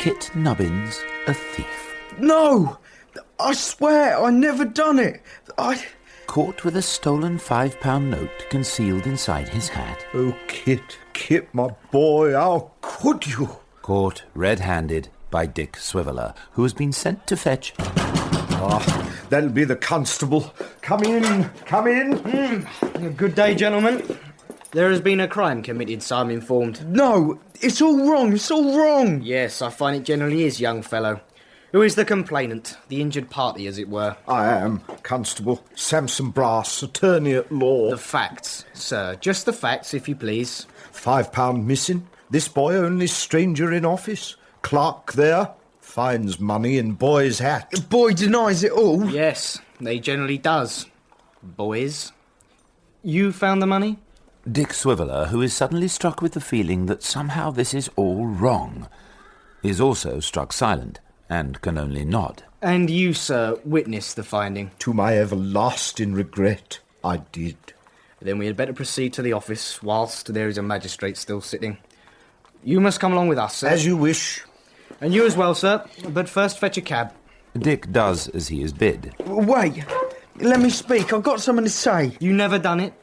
Kit Nubbins a thief? No! I swear I never done it. Caught with a stolen £5 note concealed inside his hat. Oh, Kit, my boy, how could you? Caught red-handed by Dick Swiveller, who has been sent to fetch... That'll be the constable. Come in. Good day, gentlemen. There has been a crime committed, so I'm informed. No, it's all wrong. Yes, I find it generally is, young fellow. Who is the complainant, the injured party, as it were? I am Constable Samson Brass, attorney at law. The facts, sir. Just the facts, if you please. £5 missing. This boy only stranger in office. Clerk there. Finds money in boy's hat. The boy denies it all. Yes, they generally does. Boys. You found the money? Dick Swiveller, who is suddenly struck with the feeling that somehow this is all wrong, is also struck silent, and can only nod. And you, sir, witnessed the finding? To my everlasting regret, I did. Then we had better proceed to the office, whilst there is a magistrate still sitting. You must come along with us, sir. As you wish. And you as well, sir, but first fetch a cab. Dick does as he is bid. Wait, let me speak. I've got something to say. You never done it?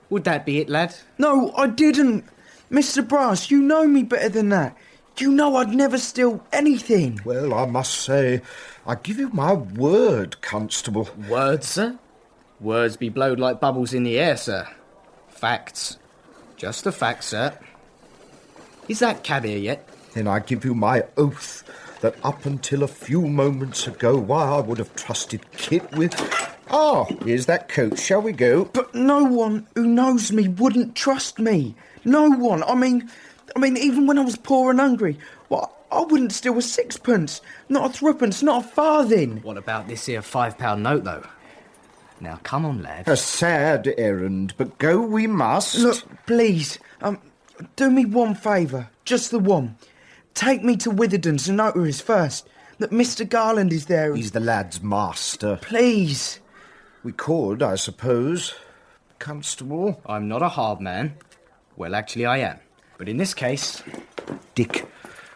Would that be it, lad? No, I didn't. Mr. Brass, you know me better than that. You know I'd never steal anything. Well, I must say, I give you my word, Constable. Words, sir? Words be blowed like bubbles in the air, sir. Facts. Just the facts, sir. Is that cab here yet? Then I give you my oath that up until a few moments ago, why, I would have trusted Kit with... here's that coach. Shall we go? But no one who knows me wouldn't trust me. No one. I mean, even when I was poor and hungry, I wouldn't steal a sixpence. Not a threepence, not a farthing. What about this here £5 note, though? Now, come on, lad. A sad errand, but go we must. Look, please, do me one favour. Just the one. Take me to Witherden's, the notary's first. That Mr. Garland is there. He's the lad's master. Please. We could, I suppose. Constable? I'm not a hard man. Well, actually, I am. But in this case... Dick,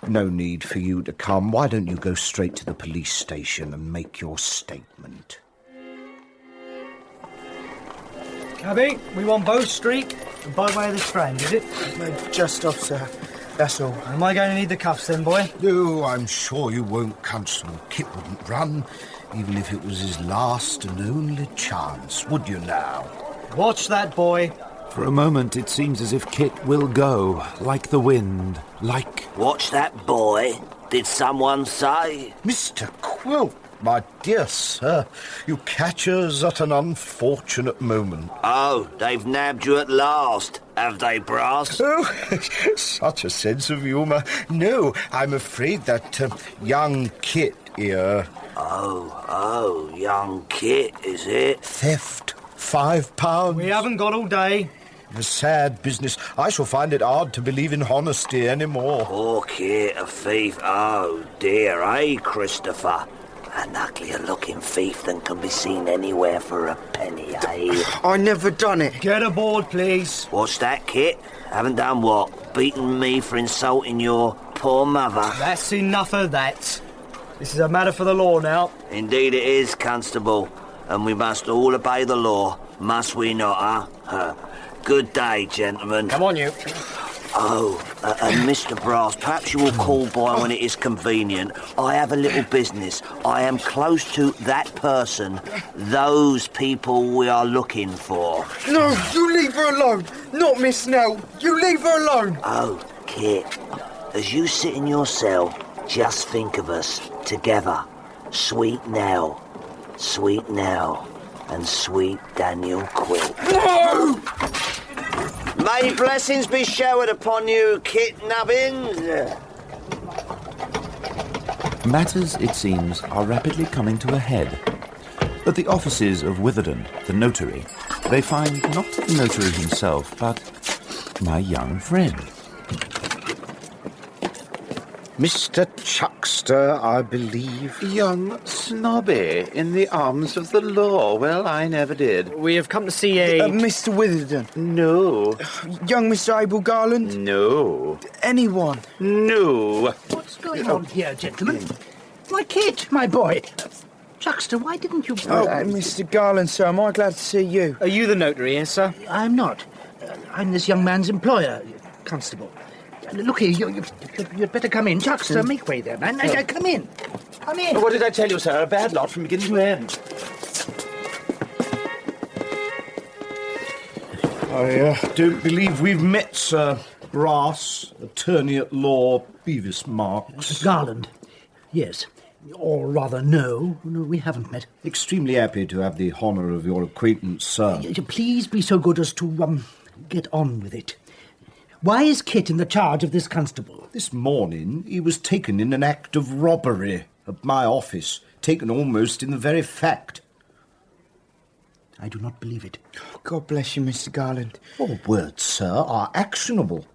no need for you to come. Why don't you go straight to the police station and make your statement? Cabby, we want Bow Street, by way of the Strand, is it? Just off, sir. That's all. Am I going to need the cuffs then, boy? No, I'm sure you won't, Constable. Kit wouldn't run, even if it was his last and only chance, would you now? Watch that, boy. For a moment it seems as if Kit will go, like the wind, like... Watch that, boy. Did someone say? Mr. Quilp, my dear sir, you catch us at an unfortunate moment. Oh, they've nabbed you at last, have they, Brass? Oh, such a sense of humour. No, I'm afraid that young Kit here... Oh, young Kit, is it? Theft. £5. We haven't got all day. A sad business. I shall find it hard to believe in honesty anymore. Poor Kit, a thief. Oh, dear, eh, Christopher? An uglier-looking thief than can be seen anywhere for a penny, eh? I never done it. Get aboard, please. What's that, Kit? Haven't done what? Beaten me for insulting your poor mother? That's enough of that. This is a matter for the law now. Indeed it is, Constable. And we must all obey the law, must we not, huh? Good day, gentlemen. Come on, you. Oh, and Mr. Brass, perhaps you will call by when it is convenient. I have a little business. I am close to that person, those people we are looking for. No, you leave her alone. Not Miss Nell. You leave her alone. Oh, Kit, as you sit in your cell, just think of us together. Sweet Nell, and sweet Daniel Quilp. No! May blessings be showered upon you, Kit Nubbins. Matters, it seems, are rapidly coming to a head. At the offices of Witherden, the notary, they find not the notary himself, but my young friend. Mr. Chuckster, I believe. Young snobby in the arms of the law. Well, I never did. We have come to see a... Mr. Witherden. No. Young Mr. Abel Garland. No. Anyone. No. What's going on here, gentlemen? Why, Kit, my boy. Chuckster, why didn't you... Mr. Garland, sir, am I glad to see you? Are you the notary, yes, sir? I'm not. I'm this young man's employer, Constable. Look here, you'd better come in. Chuckster, make way there, man. Come in. Come in. What did I tell you, sir? A bad lot from beginning to end. I don't believe we've met, Sir. Brass, attorney at law, Beavis Marks. Garland. Yes. Or rather, no, we haven't met. Extremely happy to have the honour of your acquaintance, sir. Please be so good as to, get on with it. Why is Kit in the charge of this constable? This morning he was taken in an act of robbery at my office, taken almost in the very fact. I do not believe it. God bless you, Mr. Garland. Your words, sir, are actionable.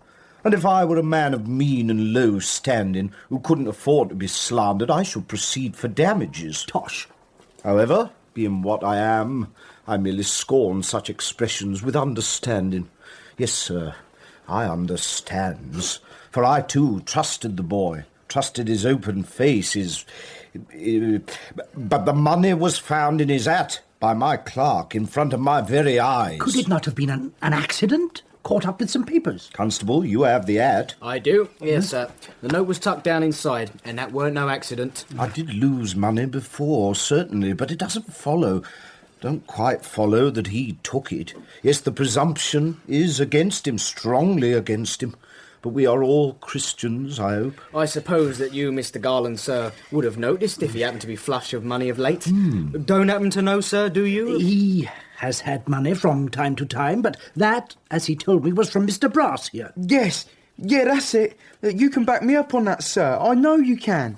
And if I were a man of mean and low standing who couldn't afford to be slandered, I should proceed for damages. Tosh. However, being what I am, I merely scorn such expressions with understanding. Yes, sir, I understands. For I, too, trusted the boy, trusted his open face, but the money was found in his hat by my clerk in front of my very eyes. Could it not have been an accident? Caught up with some papers? Constable, you have the hat. I do, yes, sir. The note was tucked down inside, and that weren't no accident. I did lose money before, certainly, but it don't quite follow that he took it. Yes, the presumption is against him, strongly against him. But we are all Christians, I hope. I suppose that you, Mr. Garland, sir, would have noticed if he happened to be flush of money of late. Don't happen to know, sir, do you? He has had money from time to time, but that, as he told me, was from Mr. Brass here. Yes, yeah, that's it. You can back me up on that, sir. I know you can.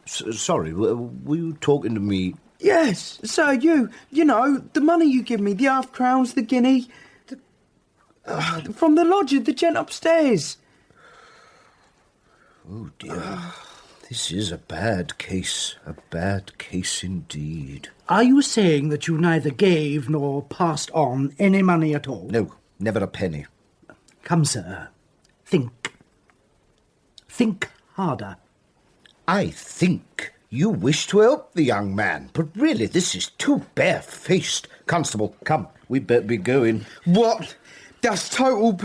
Sorry, were you talking to me? Yes, sir, you know, the money you give me, the half-crowns, the guinea... from the lodger, the gent upstairs. Oh, dear. This is a bad case indeed. Are you saying that you neither gave nor passed on any money at all? No, never a penny. Come, sir. Think. Think harder. I think you wish to help the young man, but really this is too barefaced. Constable, come, we'd better be going. What? That's total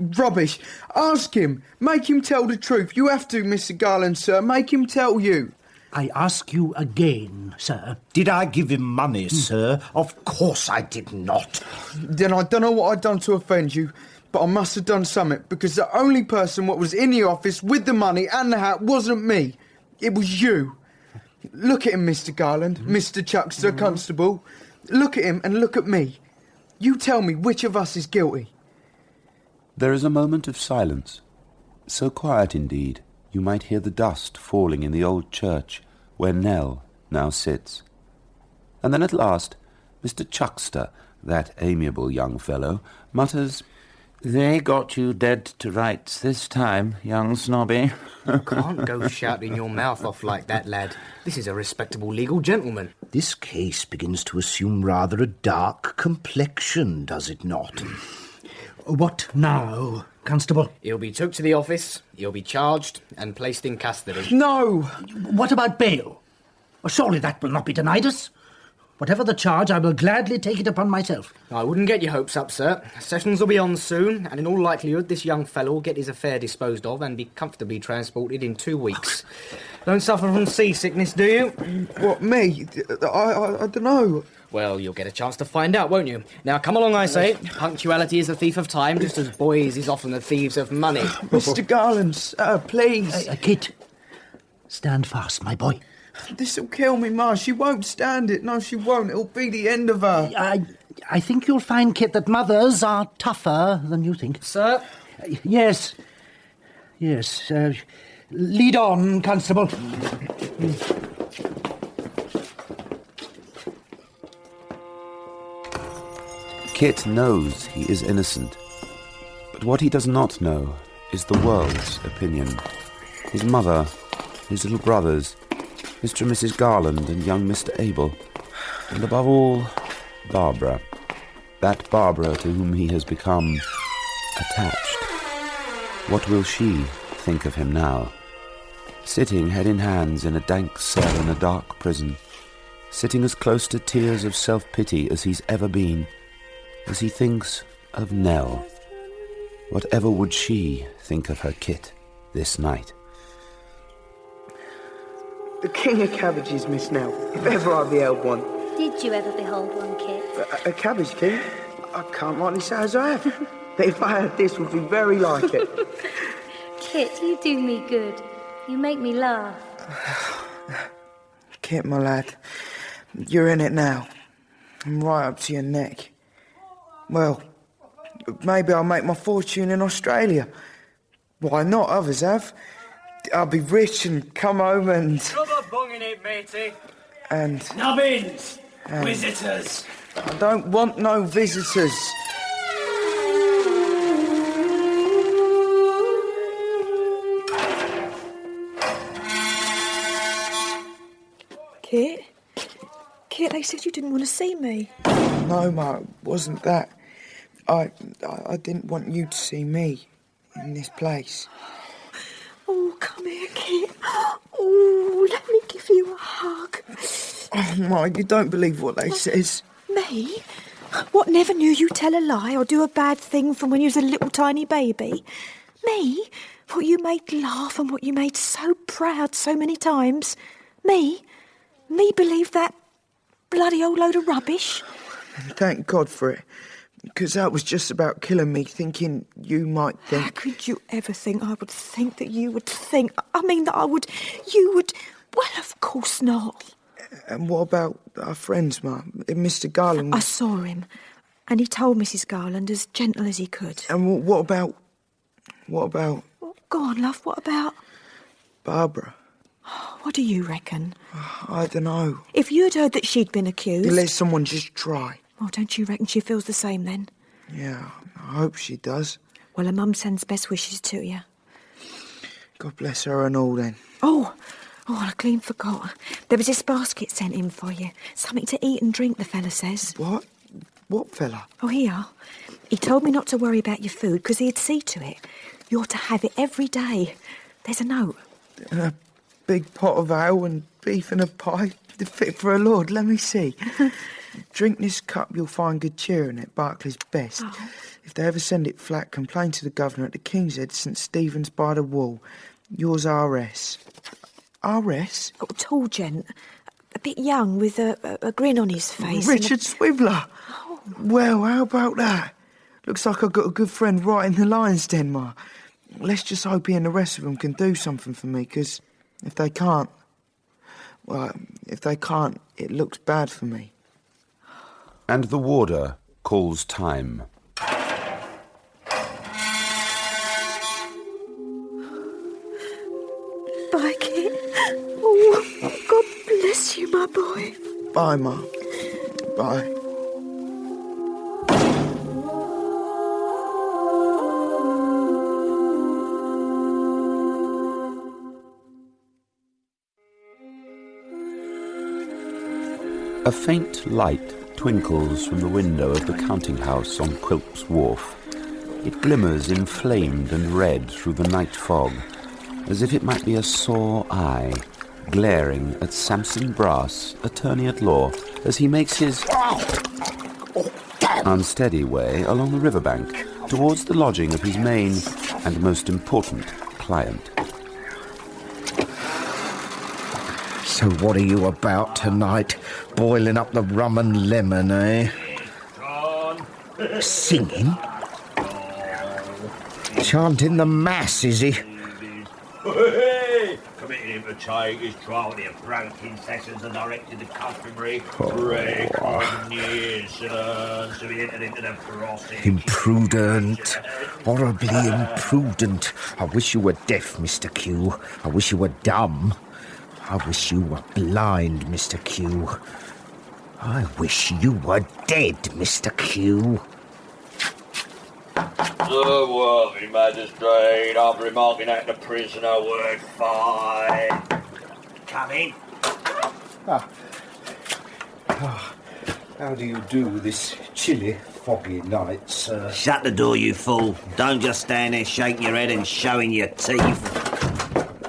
rubbish. Ask him. Make him tell the truth. You have to, Mr. Garland, sir. Make him tell you. I ask you again, sir. Did I give him money, sir? Of course I did not. Then I don't know what I'd done to offend you, but I must have done something, because the only person what was in the office with the money and the hat wasn't me. It was you. Look at him, Mr. Garland, Mr. Chuckster, Constable. Look at him and look at me. You tell me which of us is guilty. There is a moment of silence, so quiet indeed you might hear the dust falling in the old church where Nell now sits. And then at last Mr. Chuckster, that amiable young fellow, mutters, "They got you dead to rights this time, young snobby." You can't go shouting your mouth off like that, lad. This is a respectable legal gentleman. This case begins to assume rather a dark complexion, does it not? What now, Constable? He'll be took to the office, he'll be charged and placed in custody. No! What about bail? Surely that will not be denied us. Whatever the charge, I will gladly take it upon myself. I wouldn't get your hopes up, sir. Sessions will be on soon, and in all likelihood this young fellow will get his affair disposed of and be comfortably transported in 2 weeks. Don't suffer from seasickness, do you? What, me? I don't know. Well, you'll get a chance to find out, won't you? Now, come along, I say. Punctuality is the thief of time, just as boys is often the thieves of money. Mr. Garland, sir, please. Kit, stand fast, my boy. This'll kill me, Ma. She won't stand it. No, she won't. It'll be the end of her. I think you'll find, Kit, that mothers are tougher than you think. Sir? Yes. Lead on, Constable. Kit knows he is innocent, but what he does not know is the world's opinion. His mother, his little brothers, Mr. and Mrs. Garland and young Mr. Abel, and above all, Barbara. That Barbara to whom he has become attached. What will she think of him now? Sitting head in hands in a dank cell in a dark prison, sitting as close to tears of self-pity as he's ever been, as he thinks of Nell. Whatever would she think of her Kit this night? The king of cabbages, Miss Nell, if ever I beheld one. Did you ever behold one, Kit? A cabbage king? I can't rightly say as I have. But if I had this, would be very like it. Kit, you do me good. You make me laugh. Kit, my lad, you're in it now. I'm right up to your neck. Well, maybe I'll make my fortune in Australia. Why not? Others have. I'll be rich and come home and... Rub a bung in it, matey. And... Nubbins! Visitors! I don't want no visitors. Kit? Kit, they said you didn't want to see me. No, Ma, it wasn't that. I didn't want you to see me in this place. Oh, come here, Kit. Oh, let me give you a hug. Oh, Ma, you don't believe what they says. Me? What, never knew you tell a lie or do a bad thing from when you was a little tiny baby? Me? What you made laugh and what you made so proud so many times? Me? Me believe that bloody old load of rubbish? And thank God for it. Because that was just about killing me, thinking you might think... How could you ever think I would think that you would think... I mean, that you would... Well, of course not. And what about our friends, Ma? Mr. Garland... I saw him, and he told Mrs. Garland as gentle as he could. And what about... Go on, love, what about... Barbara? What do you reckon? I don't know. If you'd heard that she'd been accused... Let someone just try. Well, don't you reckon she feels the same then? Yeah, I hope she does. Well, her mum sends best wishes to you. God bless her and all then. Oh, I clean forgot. There was this basket sent in for you. Something to eat and drink, the fella says. What? What fella? Oh, here. He told me not to worry about your food because he'd see to it. You're to have it every day. There's a note. And a big pot of ale and beef and a pie. Fit for a lord, let me see. Drink this cup, you'll find good cheer in it, Berkeley's best. Oh. If they ever send it flat, complain to the governor at the King's Head, St. Stephen's by the Wall. Yours, R.S. R.S.? Oh, tall gent. A bit young, with a grin on his face. Richard Swiveller. Oh. Well, how about that? Looks like I've got a good friend right in the lion's den, Ma. Let's just hope he and the rest of them can do something for me, because if they can't... Well, if they can't, it looks bad for me. And the warder calls time. Bye, Kit. Oh, God bless you, my boy. Bye, Ma. Bye. A faint light twinkles from the window of the counting-house on Quilp's wharf. It glimmers inflamed and red through the night fog, as if it might be a sore eye, glaring at Samson Brass, attorney-at-law, as he makes his unsteady way along the riverbank towards the lodging of his main and most important client. So what are you about tonight? Boiling up the rum and lemon, eh? John! Singing? Chanting the mass, is he? Hey! Committed him to take his trial to broken sessions and directed the customary recognitions to be entered into the process. Imprudent. Horribly imprudent. I wish you were deaf, Mr. Q. I wish you were dumb. I wish you were blind, Mr. Q. I wish you were dead, Mr. Q. Worthy magistrate, after remarking at the prisoner, word 5. Come in. How do you do this chilly, foggy night, sir? Shut the door, you fool. Don't just stand there shaking your head and showing your teeth.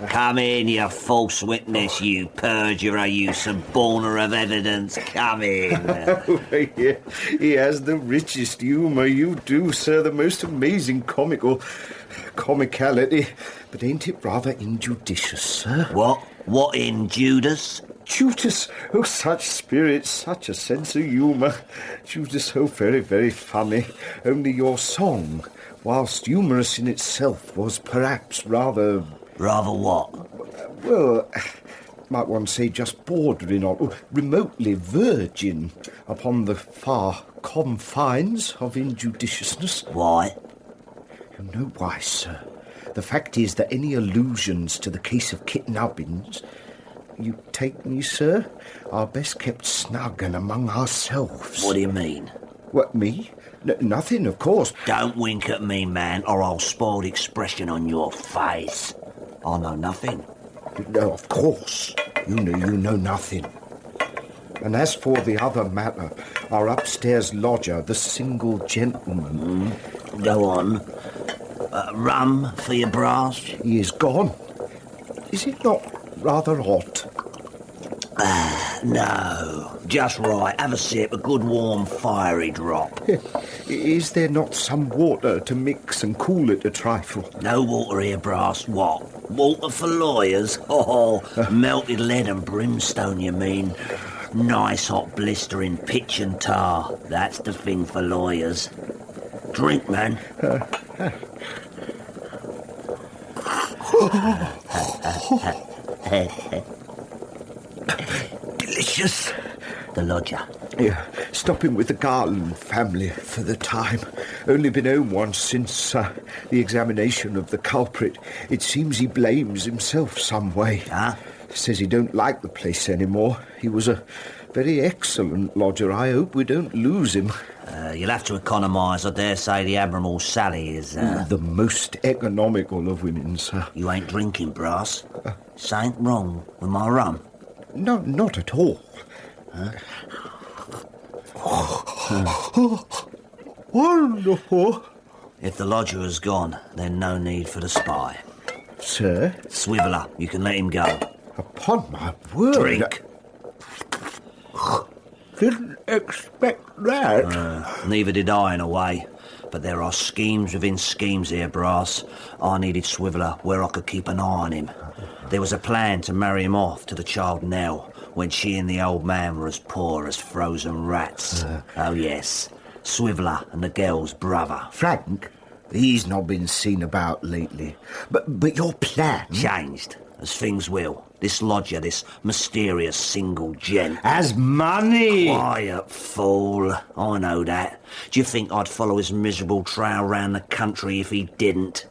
Come in, you false witness, you perjurer, you suborner of evidence. Come in. He has the richest humour, you do, sir. The most amazing comicality. But ain't it rather injudicious, sir? What? What in Judas? Judas, oh, such spirit, such a sense of humour. Judas, oh, very, very funny. Only your song, whilst humorous in itself, was perhaps rather... Rather what? Well, might one say just bordering on, remotely verging upon the far confines of injudiciousness. Why? You know why, sir. The fact is that any allusions to the case of Kit Nubbins, you take me, sir, are best kept snug and among ourselves. What do you mean? What, me? Nothing, of course. Don't wink at me, man, or I'll spoil the expression on your face. I know nothing. No, of course. You know nothing. And as for the other matter, our upstairs lodger, the single gentleman... Go on. Rum for your brass? He is gone. Is it not rather hot? No. Just right. Have a sip, a good warm fiery drop. Is there not some water to mix and cool it a trifle? No water here, brass. What? Water for lawyers? Oh, melted lead and brimstone, you mean? Nice hot blistering pitch and tar. That's the thing for lawyers. Drink, man. Delicious. The lodger. Yeah, stopping with the Garland family for the time. Only been home once since the examination of the culprit. It seems he blames himself some way. Huh? Says he don't like the place anymore. He was a very excellent lodger. I hope we don't lose him. You'll have to economise. I dare say the Admiral Sally is... The most economical of women, sir. You ain't drinking, brass. Something wrong with my rum? No, not at all. Wonderful. If the lodger has gone, then no need for the spy. Sir? Swiveller, you can let him go. Upon my word. Drink. Didn't expect that. Neither did I, in a way. But there are schemes within schemes here, brass. I needed Swiveller where I could keep an eye on him. There was a plan to marry him off to the child Nell when she and the old man were as poor as frozen rats. Oh, yes. Swiveller and the girl's brother. Frank? He's not been seen about lately. But your plan... Changed, as things will. This lodger, this mysterious single gent. Has money! Quiet, fool. I know that. Do you think I'd follow his miserable trail round the country if he didn't?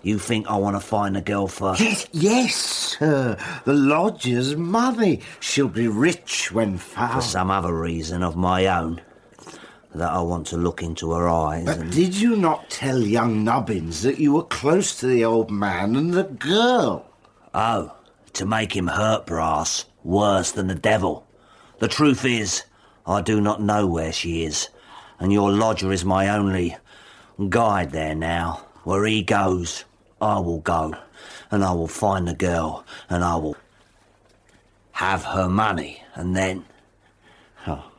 You think I want to find the girl for... Yes, sir. The lodger's money. She'll be rich when found. For some other reason of my own. That I want to look into her eyes. But did you not tell young Nubbins that you were close to the old man and the girl? Oh, to make him hurt, brass. Worse than the devil. The truth is, I do not know where she is. And your lodger is my only guide there now. Where he goes, I will go. And I will find the girl. And I will have her money. And then... Oh.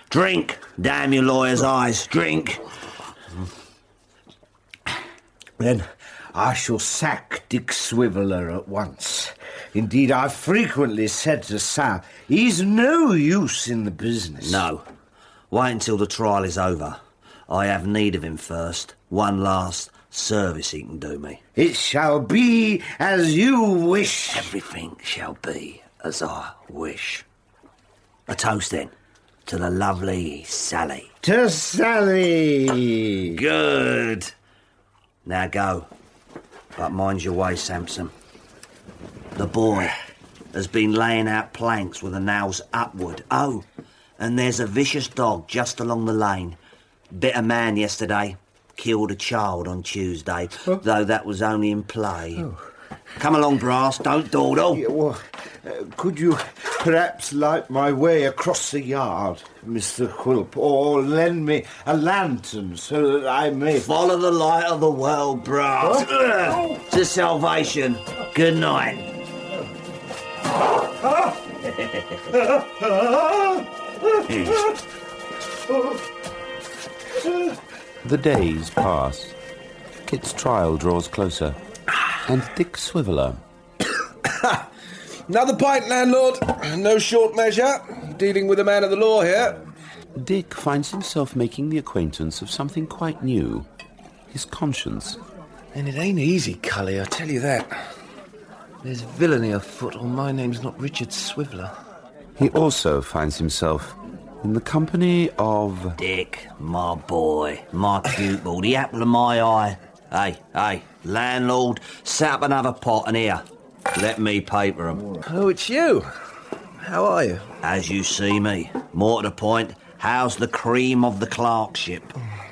Drink, damn your lawyer's eyes, drink. Then I shall sack Dick Swiveller at once. Indeed, I've frequently said to Sam, he's no use in the business. No, wait until the trial is over. I have need of him first. One last service he can do me. It shall be as you wish. Everything shall be as I wish. A toast then. To the lovely Sally. To Sally! Good. Now go. But mind your way, Samson. The boy has been laying out planks with the nails upward. Oh, and there's a vicious dog just along the lane. Bit a man yesterday. Killed a child on Tuesday, though that was only in play. Come along, Brass, don't dawdle. Yeah, well, could you perhaps light my way across the yard, Mr. Quilp, or lend me a lantern so that I may... Follow the light of the world, Brass. To salvation. Good night. The days pass. Kit's trial draws closer. And Dick Swiveller. Another pint, landlord. No short measure. Dealing with a man of the law here. Dick finds himself making the acquaintance of something quite new. His conscience. And it ain't easy, Cully, I tell you that. There's villainy afoot, or my name's not Richard Swiveller. He also finds himself in the company of... Dick, my boy, my pupil, the apple of my eye. Hey, landlord, set up another pot and here. Let me paper 'em. Oh, it's you. How are you? As you see me. More to the point, how's the cream of the clerkship?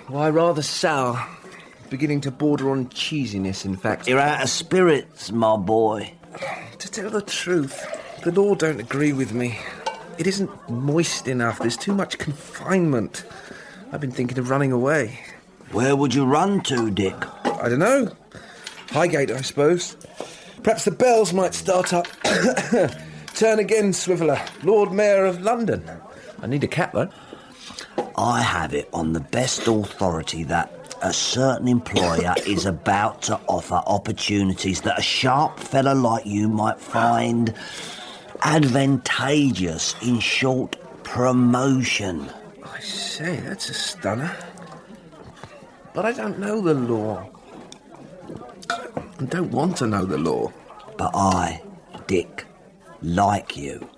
Why, rather sour. Beginning to border on cheesiness, in fact. You're out of spirits, my boy. To tell the truth, the law don't agree with me. It isn't moist enough. There's too much confinement. I've been thinking of running away. Where would you run to, Dick? I don't know. Highgate, I suppose. Perhaps the bells might start up. Turn again, Swiveller, Lord Mayor of London. I need a cap, though. I have it on the best authority that a certain employer is about to offer opportunities that a sharp fella like you might find advantageous. In short, promotion. I say, that's a stunner. But I don't know the law. I don't want to know the law. But I, Dick, like you.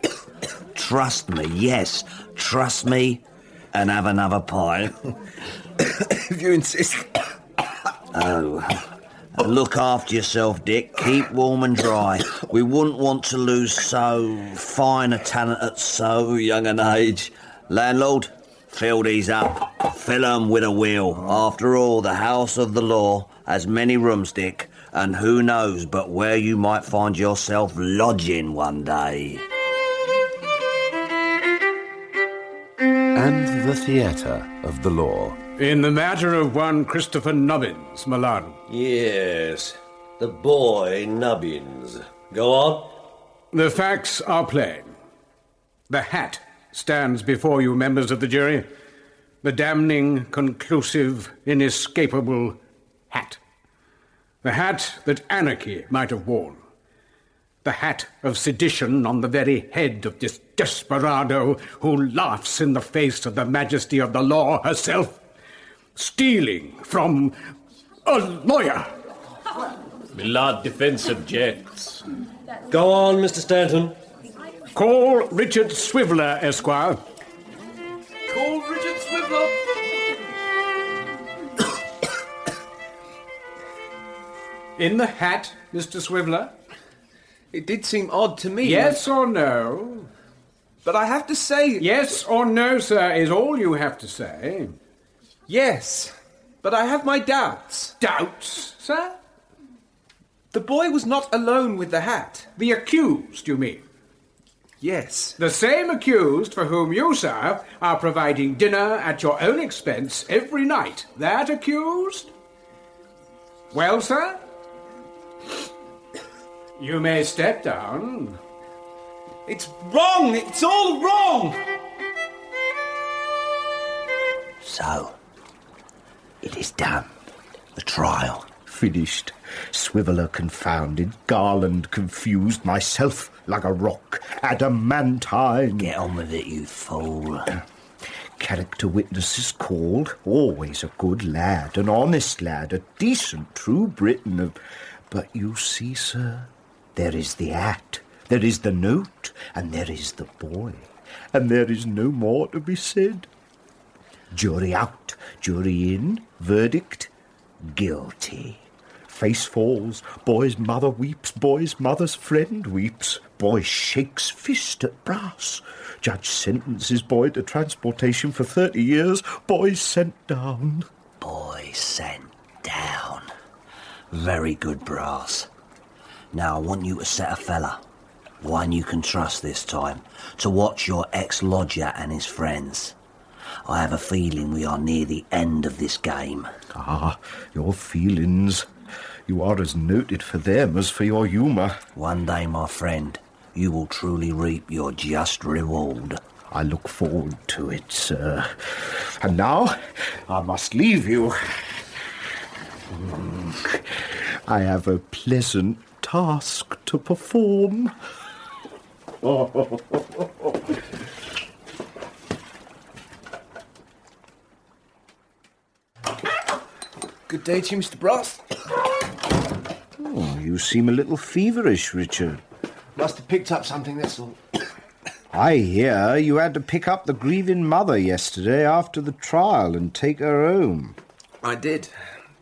Trust me, yes, trust me, and have another pint. If you insist. Oh, look after yourself, Dick. Keep warm and dry. We wouldn't want to lose so fine a talent at so young an age. Landlord, fill these up. Fill 'em with a will. After all, the house of the law has many rooms, Dick, and who knows but where you might find yourself lodging one day. And the theatre of the law. In the matter of one Christopher Nubbins, my lord. Yes, the boy Nubbins. Go on. The facts are plain. The hat stands before you, members of the jury. The damning, conclusive, inescapable hat. The hat that anarchy might have worn. The hat of sedition on the very head of this desperado who laughs in the face of the majesty of the law herself. Stealing from a lawyer. My lord defence objects. Go on, Mr. Stanton. Call Richard Swiveller, Esquire. Call Richard Swiveller. In the hat, Mr. Swiveller? It did seem odd to me. Yes or no? But I have to say... Yes or no, sir, is all you have to say. Yes, but I have my doubts. Doubts, sir? The boy was not alone with the hat. The accused, you mean? Yes. The same accused for whom you, sir, are providing dinner at your own expense every night. That accused? Well, sir? You may step down. It's wrong! It's all wrong! So, it is done. The trial. Finished. Swiveller confounded, Garland confused, myself like a rock, adamantine. Get on with it, you fool. Character witnesses called, always a good lad, an honest lad, a decent, true Briton. But you see, sir, there is the hat, there is the note, and there is the boy, and there is no more to be said. Jury out, jury in, verdict, guilty. Face falls, boy's mother weeps, boy's mother's friend weeps. Boy shakes fist at brass. Judge sentences boy to transportation for 30 years. Boy sent down. Boy sent down. Very good, Brass. Now I want you to set a fella, one you can trust this time, to watch your ex-lodger and his friends. I have a feeling we are near the end of this game. Ah, your feelings. You are as noted for them as for your humour. One day, my friend, you will truly reap your just reward. I look forward to it, sir. And now I must leave you. I have a pleasant task to perform. Good day to you, Mr. Brass. Oh, you seem a little feverish, Richard. Must have picked up something, that's all. I hear you had to pick up the grieving mother yesterday after the trial and take her home. I did.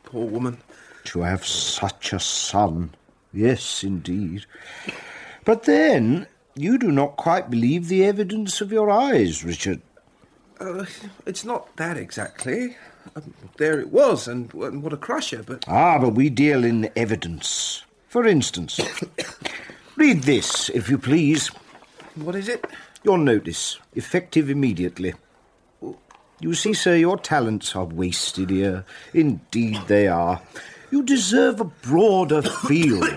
Poor woman. To have such a son. Yes, indeed. But then, you do not quite believe the evidence of your eyes, Richard. It's not that exactly. There it was, and what a crusher, but... Ah, but we deal in evidence. For instance, read this, if you please. What is it? Your notice, effective immediately. You see, sir, your talents are wasted here. Indeed they are. You deserve a broader field.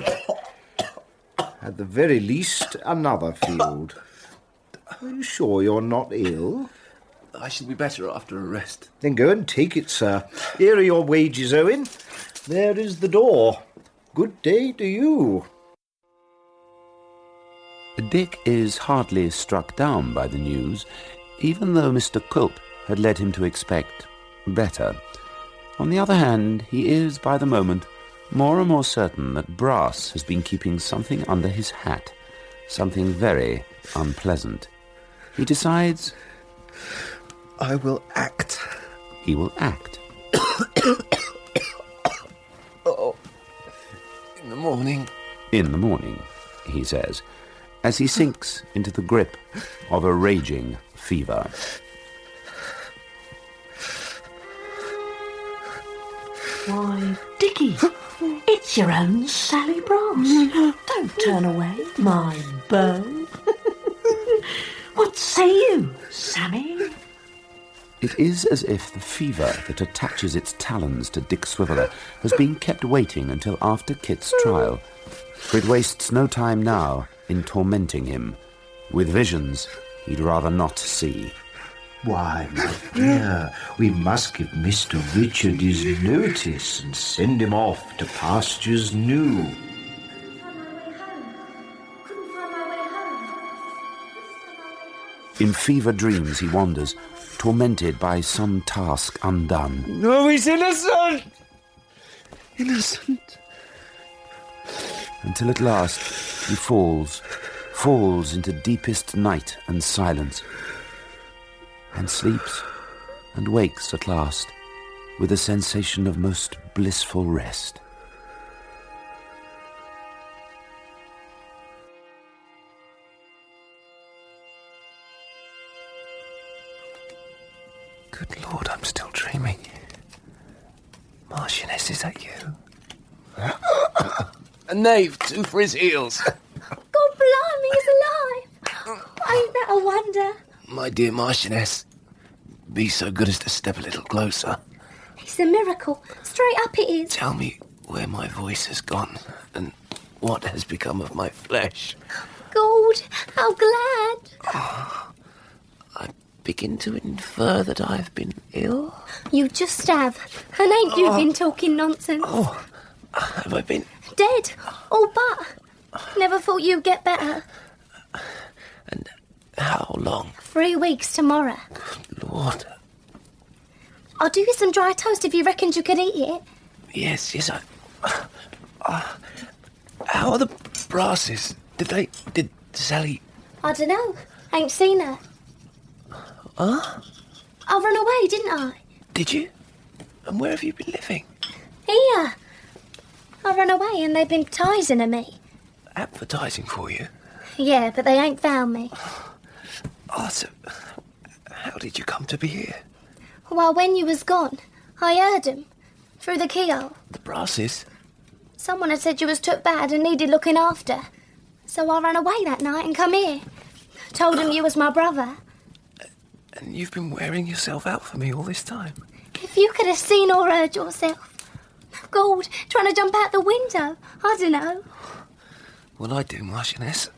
At the very least, another field. Are you sure you're not ill? I shall be better after a rest. Then go and take it, sir. Here are your wages, Owen. There is the door. Good day to you. Dick is hardly struck down by the news, even though Mr. Quilp had led him to expect better. On the other hand, he is, by the moment, more and more certain that Brass has been keeping something under his hat, something very unpleasant. He decides... I will act. He will act. Oh, in the morning. In the morning, he says, as he sinks into the grip of a raging fever. Why, Dickie, it's your own Sally Brass. Don't turn away, my beau. What say you, Sammy? It is as if the fever that attaches its talons to Dick Swiveller has been kept waiting until after Kit's trial, for it wastes no time now in tormenting him with visions he'd rather not see. Why, my dear, we must give Mr. Richard his notice and send him off to pastures new. In fever dreams he wanders, tormented by some task undone. No, he's innocent! Innocent. Until at last he falls into deepest night and silence, and sleeps and wakes at last with a sensation of most blissful rest. Good Lord, I'm still dreaming. Marchioness, is that you? A knave, two for his heels. God blimey, he's alive! Ain't that a wonder? My dear Marchioness, be so good as to step a little closer. It's a miracle. Straight up it is. Tell me where my voice has gone and what has become of my flesh. God, how glad. I begin to infer that I've been ill. You just have. And ain't you been talking nonsense? Oh, have I been? Dead. All but. Never thought you'd get better. And how long? 3 weeks tomorrow. Good Lord. I'll do you some dry toast if you reckoned you could eat it. Yes, how are the Brasses? Did Sally... I don't know. Ain't seen her. Huh? I ran away, didn't I? Did you? And where have you been living? Here. I ran away and they've been advertising me. Advertising for you? Yeah, but they ain't found me. Oh, so how did you come to be here? Well, when you was gone, I heard 'em through the keyhole. The Brasses? Someone had said you was took bad and needed looking after. So I ran away that night and come here. Told 'em you was my brother. And you've been wearing yourself out for me all this time? If you could have seen or heard yourself. God, trying to jump out the window. I don't know. Well, I do, Marchioness.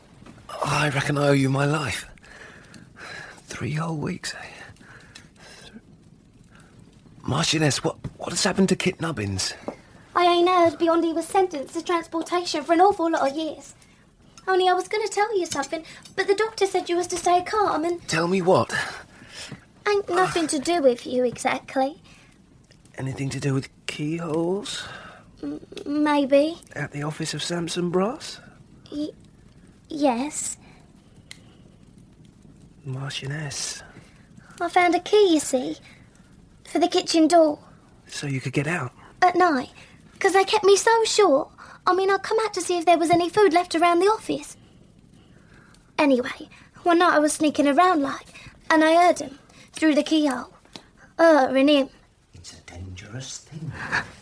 I reckon I owe you my life. 3 whole weeks, eh? Marchioness, what has happened to Kit Nubbins? I ain't heard beyond he was sentenced to transportation for an awful lot of years. Only I was going to tell you something, but the doctor said you was to stay calm and... Tell me what? Ain't nothing to do with you exactly. Anything to do with keyholes? Maybe. At the office of Samson Brass? Yes. Marchioness. I found a key, you see, for the kitchen door. So you could get out? At night, because they kept me so short. I mean, I'd come out to see if there was any food left around the office. Anyway, one night I was sneaking around and I heard him through the keyhole. Her and him. It's a dangerous thing.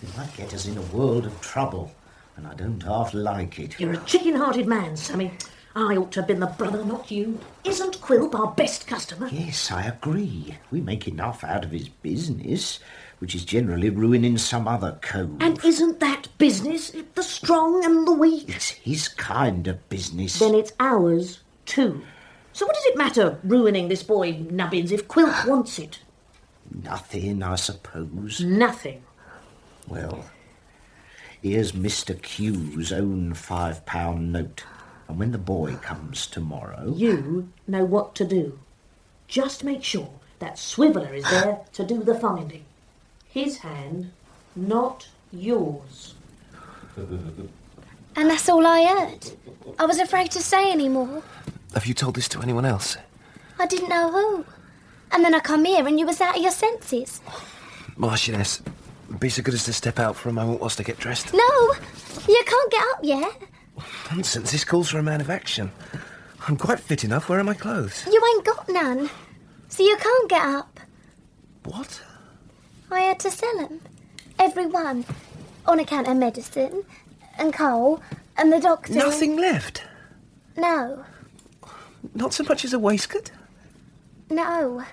It might get us in a world of trouble, and I don't half like it. You're a chicken-hearted man, Sammy. I ought to have been the brother, not you. Isn't Quilp our best customer? Yes, I agree. We make enough out of his business, which is generally ruining some other cove. And isn't that business? The strong and the weak? It's his kind of business. Then it's ours, too. So what does it matter, ruining this boy Nubbins, if Quilp wants it? Nothing, I suppose. Nothing. Well, here's Mr. Q's own £5 note. And when the boy comes tomorrow... You know what to do. Just make sure that Swiveller is there to do the finding. His hand, not yours. And that's all I heard. I was afraid to say any more. Have you told this to anyone else? I didn't know who. And then I come here and you was out of your senses. Marchioness, be so good as to step out for a moment whilst I get dressed. No, you can't get up yet. Nonsense, this calls for a man of action. I'm quite fit enough. Where are my clothes? You ain't got none. So you can't get up. What? I had to sell 'em. Every one. On account of medicine and coal and the doctor. Nothing left? No. Not so much as a waistcoat? No.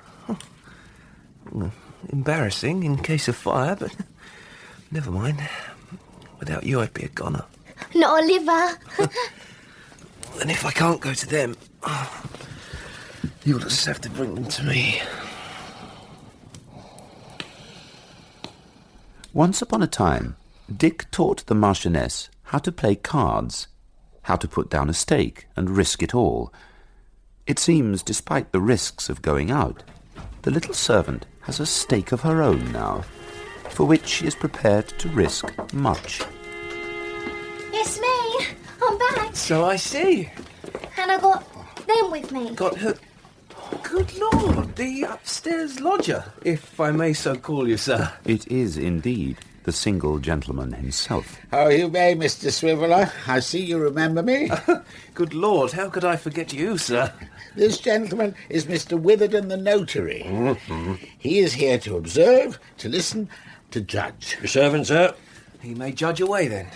Well, embarrassing in case of fire, but never mind. Without you, I'd be a goner. Not a liver. And if I can't go to them, you'll just have to bring them to me. Once upon a time, Dick taught the Marchioness how to play cards, how to put down a stake and risk it all. It seems, despite the risks of going out, the little servant has a stake of her own now, for which she is prepared to risk much. It's me. I'm back. So I see. And I got them with me. Got her... Good Lord, the upstairs lodger, if I may so call you, sir. It is indeed the single gentleman himself. Oh, you may, Mr. Swiveller. I see you remember me. Good Lord, how could I forget you, sir? This gentleman is Mr. Witherden the notary. Mm-hmm. He is here to observe, to listen, to judge. Your servant, sir. He may judge away, then.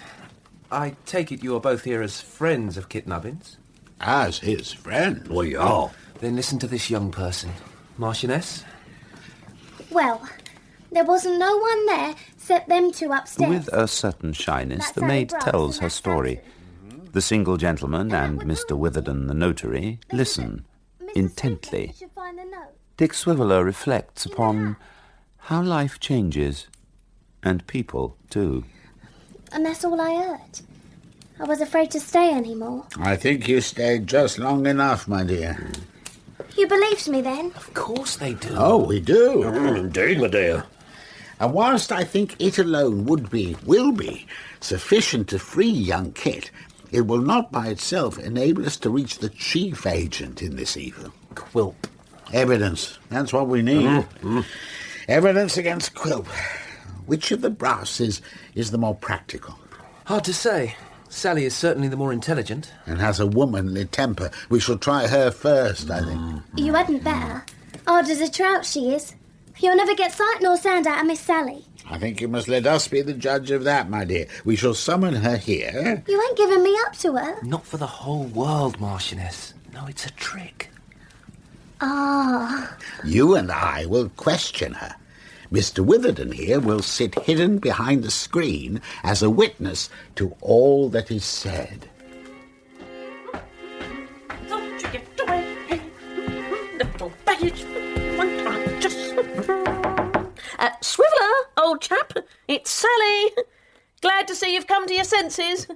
I take it you are both here as friends of Kit Nubbins? As his friend. We are. Then listen to this young person. Marchioness? Well, there wasn't no one there except them two upstairs. With a certain shyness, That's the Sally maid Brass tells and her that's story. The single gentleman and Mr. Witherden the notary listen intently. You should find the note. Dick Swiveller reflects upon how life changes, and people too. And that's all I heard. I was afraid to stay any more. I think you stayed just long enough, my dear. You believed me then? Of course they do. Oh, we do. Indeed, my dear. And whilst I think it alone will be, sufficient to free young Kit, it will not by itself enable us to reach the chief agent in this evil. Quilp. Evidence. That's what we need. Evidence against Quilp. Which of the Brasses is the more practical? Hard to say. Sally is certainly the more intelligent. And has a womanly temper. We shall try her first, I think. You hadn't better. Hard as a trout she is. You'll never get sight nor sound out of Miss Sally. I think you must let us be the judge of that, my dear. We shall summon her here. You ain't giving me up to her. Not for the whole world, Marchioness. No, it's a trick. Ah. You and I will question her. Mr. Witherden here will sit hidden behind the screen as a witness to all that is said. Don't you get away, little baggage. Swiveller, old chap, it's Sally. Glad to see you've come to your senses.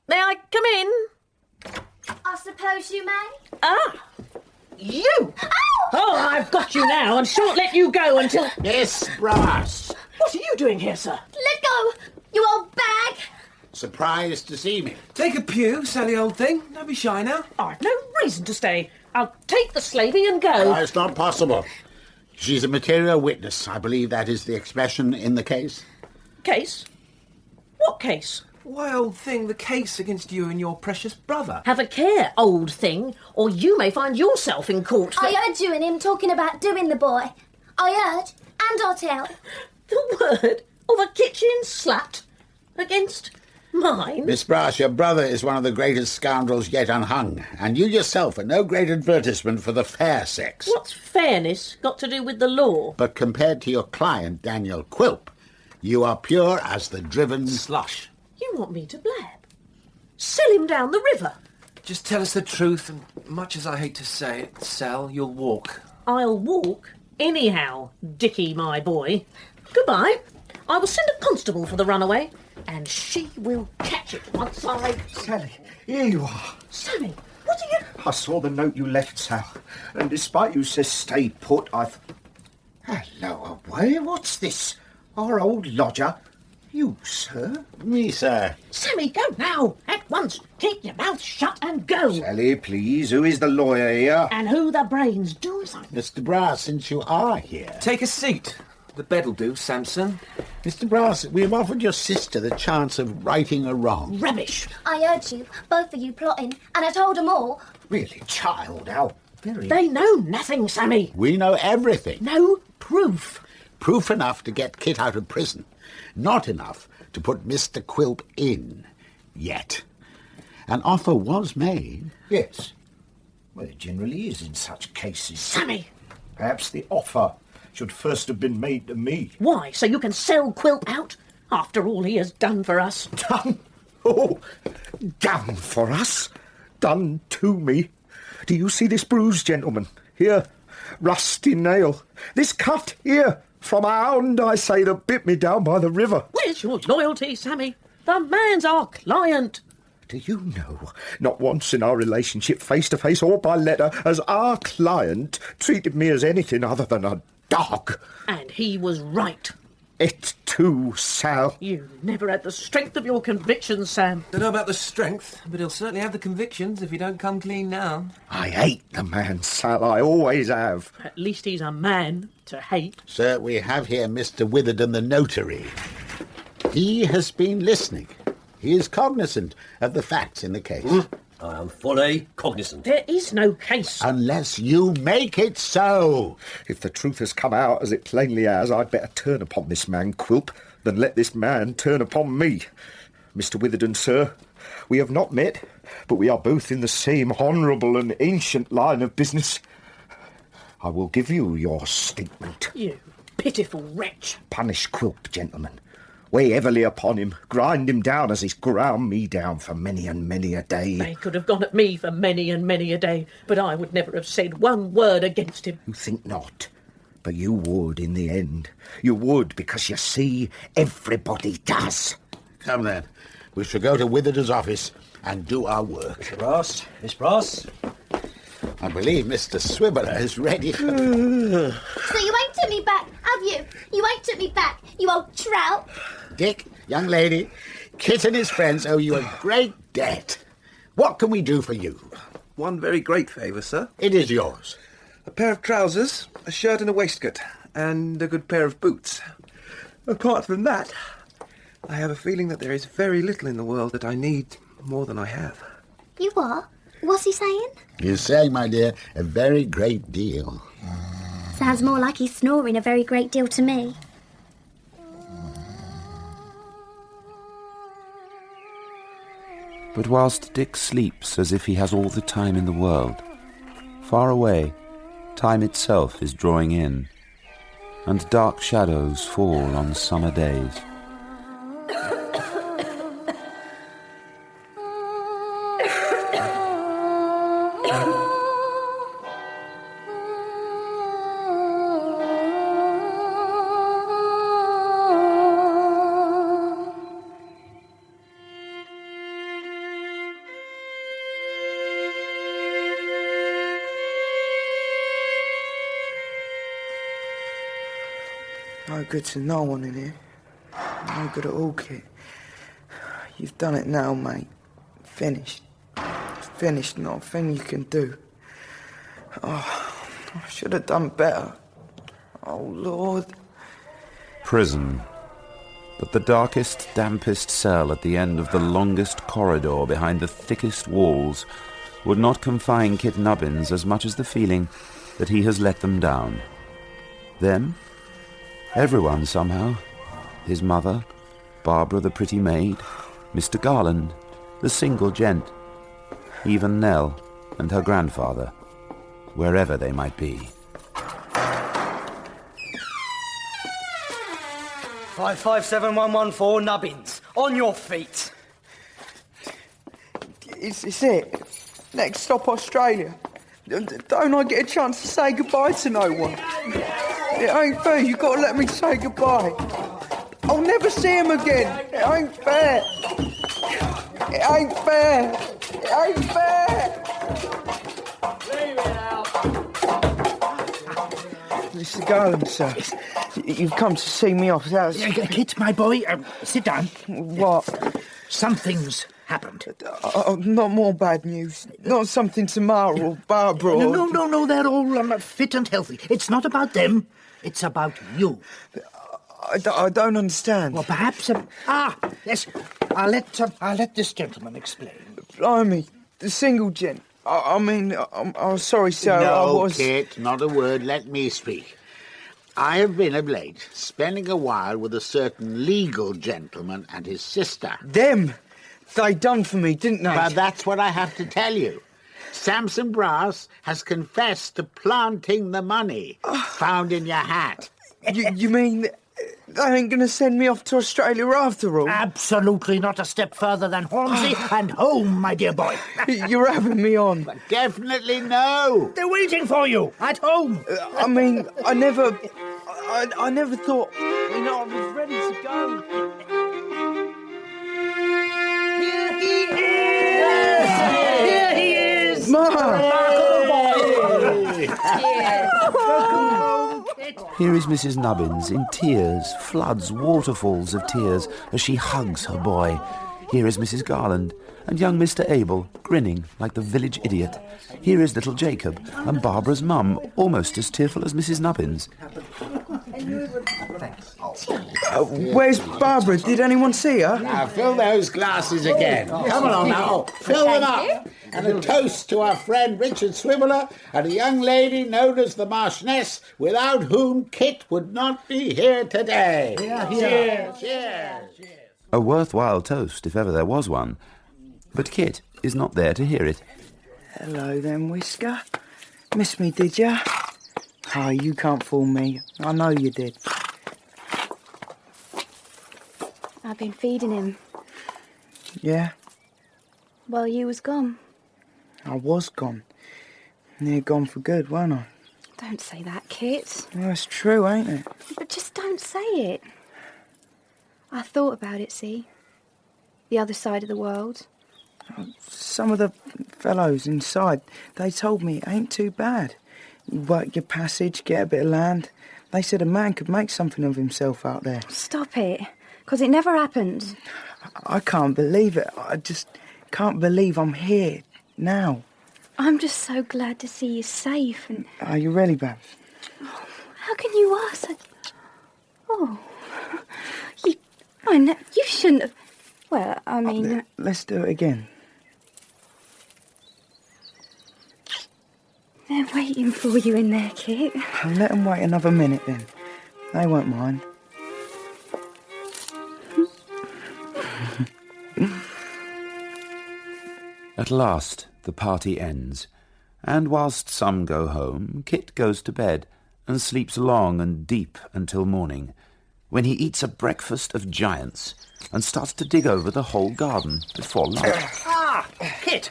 May I come in? I suppose you may. Ah, you! Oh, I've got you now and shan't let you go until... Miss Brass! What are you doing here, sir? Let go, you old bag! Surprised to see me. Take a pew, Sally, old thing. Don't be shy now. I've no reason to stay. I'll take the slaving and go. Oh, it's not possible. She's a material witness. I believe that is the expression in the case. Case? What case? Why, old thing, the case against you and your precious brother. Have a care, old thing, or you may find yourself in court for... I heard you and him talking about doing the boy. I heard, and I'll tell. The word of a kitchen slut against mine? Miss Brass, your brother is one of the greatest scoundrels yet unhung, and you yourself are no great advertisement for the fair sex. What's fairness got to do with the law? But compared to your client, Daniel Quilp, you are pure as the driven... slush. You want me to blab? Sell him down the river? Just tell us the truth, and much as I hate to say it, Sal, you'll walk. I'll walk anyhow, Dickie, my boy. Goodbye. I will send a constable for the runaway, and she will catch it once I... Sally, here you are. Sammy, what are you... I saw the note you left, Sal, and despite you says stay put, Hello, away, what's this? Our old lodger? You, sir? Me, sir. Sammy, go now, at once. Keep your mouth shut and go. Sally, please, who is the lawyer here? And who the brains? Do as I... Mr. Brass, since you are here... Take a seat. The bed'll do, Samson. Mr. Brass, we have offered your sister the chance of righting a wrong. Rubbish. I heard you, both of you plotting, and I told them all. Really, child, how very... They know nothing, Sammy. We know everything. No proof. Proof enough to get Kit out of prison. Not enough to put Mr. Quilp in. Yet. An offer was made. Yes. Well, it generally is in such cases. Sammy! Perhaps the offer should first have been made to me. Why, so you can sell Quilp out? After all he has done for us. Done? Oh, done for us? Done to me? Do you see this bruise, gentlemen? Here, rusty nail. This cut, here, from a hound, I say, that bit me down by the river. Where's your loyalty, Sammy? The man's our client. Do you know, not once in our relationship, face-to-face or by letter, has our client treated me as anything other than a dog? And he was right. It too, Sal. You never had the strength of your convictions, Sam. Don't know about the strength, but he'll certainly have the convictions if you don't come clean now. I hate the man, Sal. I always have. At least he's a man to hate. Sir, we have here Mr. Witherden, the notary. He has been listening. He is cognizant of the facts in the case. I am fully cognizant. There is no case. Unless you make it so. If the truth has come out as it plainly has, I'd better turn upon this man, Quilp, than let this man turn upon me. Mr. Witherden, sir, we have not met, but we are both in the same honourable and ancient line of business. I will give you your statement. You pitiful wretch. Punish Quilp, gentlemen. Weigh heavily upon him, grind him down as he's ground me down for many and many a day. They could have gone at me for many and many a day, but I would never have said one word against him. You think not, but you would in the end. You would, because you see, everybody does. Come then, we shall go to Witherden's office and do our work. Mr. Brass, Miss Brass. I believe Mr. Swiveller is ready for... So you ain't took me back, have you? You ain't took me back, you old trout. Dick, young lady, Kit and his friends owe you a great debt. What can we do for you? One very great favour, sir. It is yours. A pair of trousers, a shirt and a waistcoat, and a good pair of boots. Apart from that, I have a feeling that there is very little in the world that I need more than I have. You what? What's he saying? He's saying, my dear, a very great deal. Sounds more like he's snoring a very great deal to me. But whilst Dick sleeps as if he has all the time in the world, far away, time itself is drawing in, and dark shadows fall on summer days. No good to no one in here. No good at all, Kit. You've done it now, mate. Finished. Finished, not a thing you can do. Oh, I should have done better. Oh, Lord. Prison. But the darkest, dampest cell at the end of the longest corridor behind the thickest walls would not confine Kit Nubbins as much as the feeling that he has let them down. Them? Everyone, somehow. His mother, Barbara the pretty maid, Mr. Garland, the single gent, even Nell and her grandfather, wherever they might be. 557114 Nubbins. On your feet. It's it. Next stop, Australia. Don't I get a chance to say goodbye to no one? It ain't fair. You got to let me say goodbye. I'll never see him again. It ain't fair. It ain't fair. It ain't fair. Leave it out. Mr. Garland, sir. You've come to see me off. Kit, my boy, sit down. What? Something's happened. Not more bad news. Not something to Mara or Barbara or... No, they're all fit and healthy. It's not about them. It's about you. I don't understand. Well, perhaps... yes. I'll let this gentleman explain. Blimey, the single gent. I'm sorry, sir. No, Kit, not a word. Let me speak. I have been of late spending a while with a certain legal gentleman and his sister. Them? They done for me, didn't they? But that's what I have to tell you. Samson Brass has confessed to planting the money found in your hat. You mean they ain't going to send me off to Australia after all? Absolutely not a step further than Hornsey and home, my dear boy. You're having me on. Definitely no. They're waiting for you at home. I never thought, I was ready to go. Here he is! Here is Mrs. Nubbins in tears, floods, waterfalls of tears, as she hugs her boy. Here is Mrs. Garland and young Mr. Abel, grinning like the village idiot. Here is little Jacob and Barbara's mum, almost as tearful as Mrs. Nubbins. Where's Barbara? Did anyone see her? Now, fill those glasses again. Come along now. Fill them up. And a toast to our friend Richard Swiveller and a young lady known as the Marchioness, without whom Kit would not be here today. Cheers. Cheers. A worthwhile toast, if ever there was one. But Kit is not there to hear it. Hello then, Whisker. Miss me, did ya? Oh, you can't fool me. I know you did. I've been feeding him. Yeah? While you was gone. I was gone. Near gone for good, weren't I? Don't say that, Kit. Well, it's true, ain't it? But just don't say it. I thought about it, see? The other side of the world. Some of the fellows inside, they told me it ain't too bad. You work your passage, get a bit of land. They said a man could make something of himself out there. Stop it, because it never happened. I can't believe it. I just can't believe I'm here now. I'm just so glad to see you safe and... Are you really, Babs? Oh, how can you ask? You shouldn't have... Well, I mean... Let's do it again. They're waiting for you in there, Kit. I'll let them wait another minute then. They won't mind. At last the party ends, and whilst some go home, Kit goes to bed and sleeps long and deep until morning, when he eats a breakfast of giants and starts to dig over the whole garden before lunch. Kit!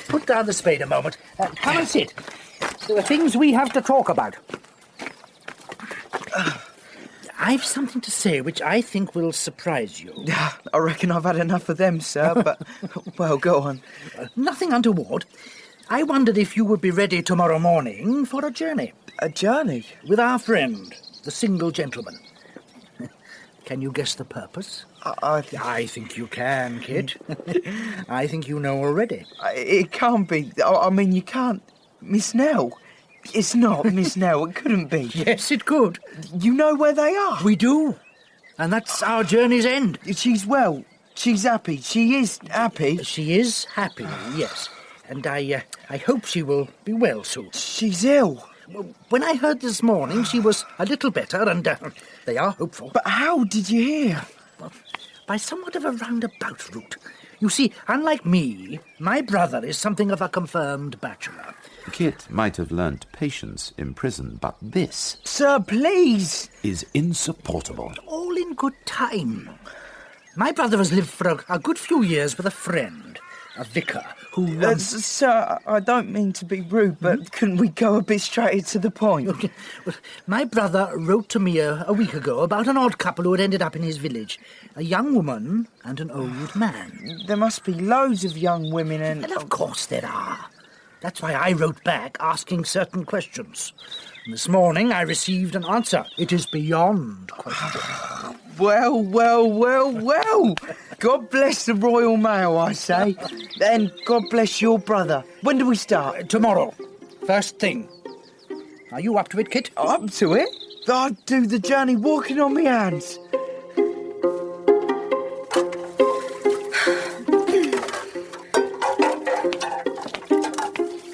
Put down the spade a moment. Come and sit. There are things we have to talk about. I've something to say which I think will surprise you. I reckon I've had enough of them, sir, but... Well, go on. Nothing untoward. I wondered if you would be ready tomorrow morning for a journey. A journey? With our friend, the single gentleman. Can you guess the purpose? I think you can, Kit. I think you know already. It can't be. I mean, you can't... Miss Nell? It's not Miss Nell. It couldn't be. Yes, it could. You know where they are? We do. And that's our journey's end. She's well. She's happy. She is happy. She is happy, yes. And I hope she will be well soon. She's ill. When I heard this morning, she was a little better, and they are hopeful. But how did you hear? Well, by somewhat of a roundabout route. You see, unlike me, my brother is something of a confirmed bachelor. Kit might have learnt patience in prison, but this... Sir, please! ...is insupportable. All in good time. My brother has lived for a good few years with a friend, a vicar, who... Sir, I don't mean to be rude, but couldn't we go a bit straighter to the point? Okay. Well, my brother wrote to me a week ago about an odd couple who had ended up in his village. A young woman and an old man. There must be loads of young women and... And of course there are. That's why I wrote back asking certain questions. And this morning I received an answer. It is beyond question. Well. God bless the Royal Mail, I say. And God bless your brother. When do we start? Tomorrow. First thing. Are you up to it, Kit? Up to it? I'd do the journey walking on my hands.